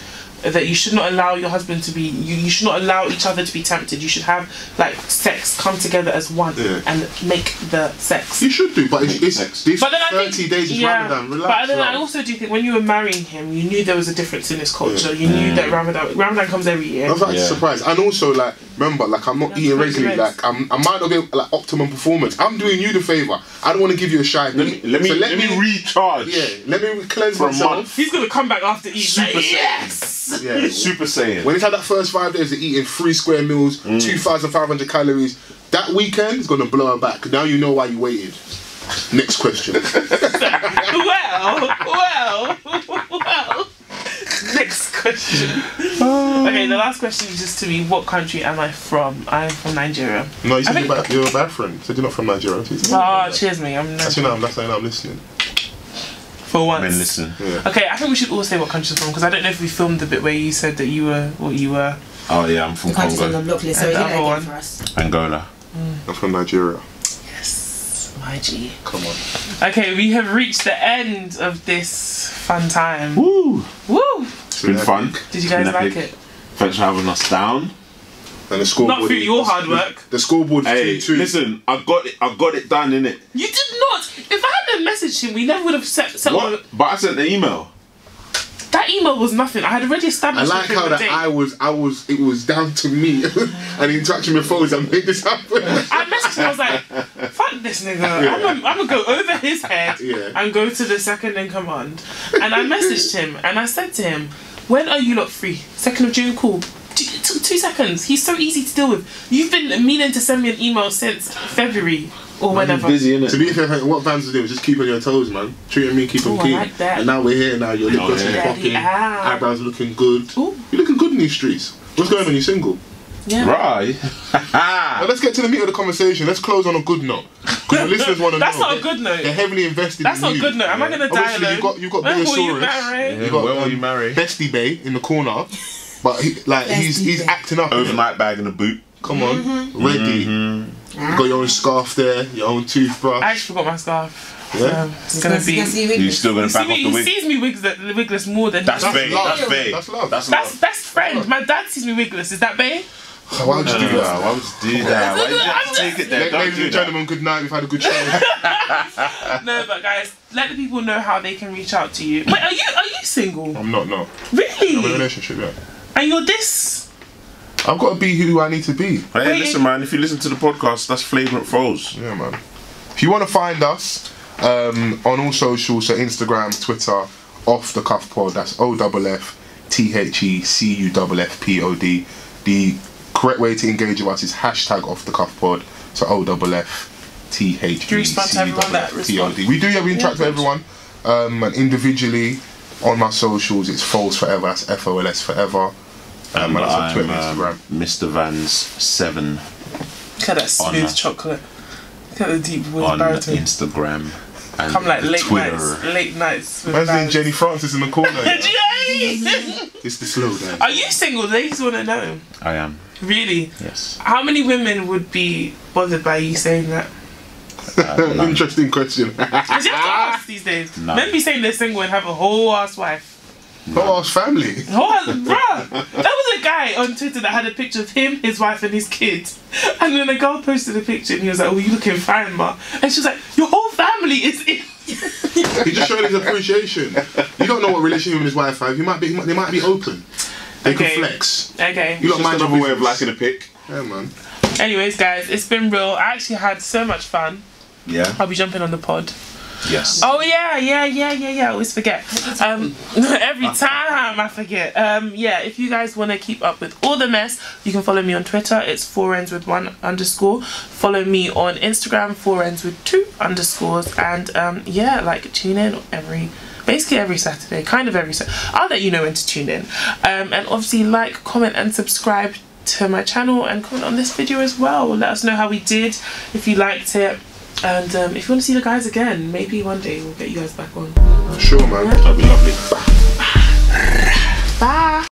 That you should not allow your husband to be. You should not allow each other to be tempted. You should have like sex come together as one and make the sex. You should do, but it's 30 days is Ramadan. Relax. But then I also do think when you were marrying him, you knew there was a difference in his culture. You knew that Ramadan comes every year. I was like surprised, and also like remember, like I'm not eating regularly. Like I might not get like optimum performance. I'm doing you the favor. I don't want to give you a shy. Let me recharge. Yeah, let me cleanse myself. He's gonna come back after eating. Super yes. Yeah, Super Saiyan. When he's had that first 5 days of eating 3 square meals, 2,500 calories, that weekend is gonna blow him back. Now you know why you waited. Next question. well. Next question. Okay, the last question is just to me. What country am I from? I'm from Nigeria. No, you said you're a bad friend. You said you're not from Nigeria. Cheers, me. That's I'm listening. For once. Men listen. Yeah. Okay, I think we should all say what country you're from because I don't know if we filmed the bit where you said that you were what you were. Oh yeah, I'm from Congo. On the block list, so And you the other know one. for us. Angola. I'm from Nigeria. Yes, my G. Come on. Okay, we have reached the end of this fun time. Woo! It's been fun. Did you guys like it? Thanks for having us down. And the scoreboard. Not through your hard work. The scoreboard's 2-2. Listen, I got it done, innit? You did not. If I hadn't messaged him, we never would have set What? But I sent the email. That email was nothing. I had already established. I like how that it was down to me and the interaction with phones that made this happen. I messaged him, I was like, fuck this nigga. I'm gonna go over his head and go to the second in command. And I messaged him and I said to him, when are you lot free? 2nd of June, cool. It took 2 seconds. He's so easy to deal with. You've been meaning to send me an email since February or whenever. Busy, innit? To be fair, what Vans was doing was just keeping your toes, man. Treating me, keeping clean. I like that. And now we're here now. Your lip gloss is popping. Eyebrows looking good. Ooh. You're looking good in these streets. What's going on? You single? Yeah. Right. Now let's get to the meat of the conversation. Let's close on a good note. Because the listeners want to know. That's not a good note. They're heavily invested That's in not a you. good note. Am I going to die alone? You've got When will you Beosaurus. marry? You got When will you marry? Bestie Bay in the corner. But he's acting up. Overnight bag in the boot. Come on. Ready. You got your own scarf there, your own toothbrush. I actually forgot my scarf. Yeah. It's going to be... You're still going to back off the He wig. sees me wigless more than... That's bae. love. That's bae. That's love. That's That's love. best friend. My dad sees me wigless. Is that bae? Why would you do that? Why would you do that? Why did you have to take it there? Don't Ladies do and that. gentlemen, good night. We've had a good show. No, but guys, let the people know how they can reach out to you. Wait, are you single? I'm not, no. Really? I'm in a relationship, yeah. And you're this? I've got to be who I need to be. Hey, listen, man. If you listen to the podcast, that's Flagrant Froze. Yeah, man. If you want to find us on all socials, so Instagram, Twitter, Off the Cuff Pod. That's OFFTHECUFFPOD. The correct way to engage with us is hashtag Off the Cuff Pod. So OFFTHECUFFPOD. We do, yeah. We interact with everyone. And individually on my socials, it's Foles Forever. That's FOLS Forever. And that's on I'm Twitter and Instagram. Mr. Vans 7 Look at that smooth chocolate. Look at the deep voice on baritone. Instagram and Come like late Twitter. nights. With Man's doing bands. Jenny Francis in the corner. Yeah. Jay! It's the slow down. Are you single? Ladies want to know. I am. Really? Yes. How many women would be bothered by you saying that? Interesting question. Because you have to ask these days. No. Men be saying they're single and have a whole ass wife. Oh, family. Oh, bruh. There was a guy on Twitter that had a picture of him, his wife, and his kids. And then a girl posted a picture and he was like, oh, you looking fine, ma. And she was like, your whole family is in. He just showed his appreciation. You don't know what relationship him and his wife have. They might be open. They can flex. Okay. You lot mind another way of liking a pic. Yeah, man. Anyways, guys, it's been real. I actually had so much fun. Yeah. I'll be jumping on the pod. Yes. Oh yeah. I always forget. Every time I forget. Yeah, if you guys want to keep up with all the mess, you can follow me on Twitter. It's Fourens with 1_. Follow me on Instagram, Fourens with 2_. And yeah, like tune in basically every Saturday, kind of every Saturday. I'll let you know when to tune in. And obviously like, comment and subscribe to my channel and comment on this video as well. Let us know how we did, if you liked it. And if you want to see the guys again, maybe one day we'll get you guys back on. Sure, man. That'd be lovely. Bye.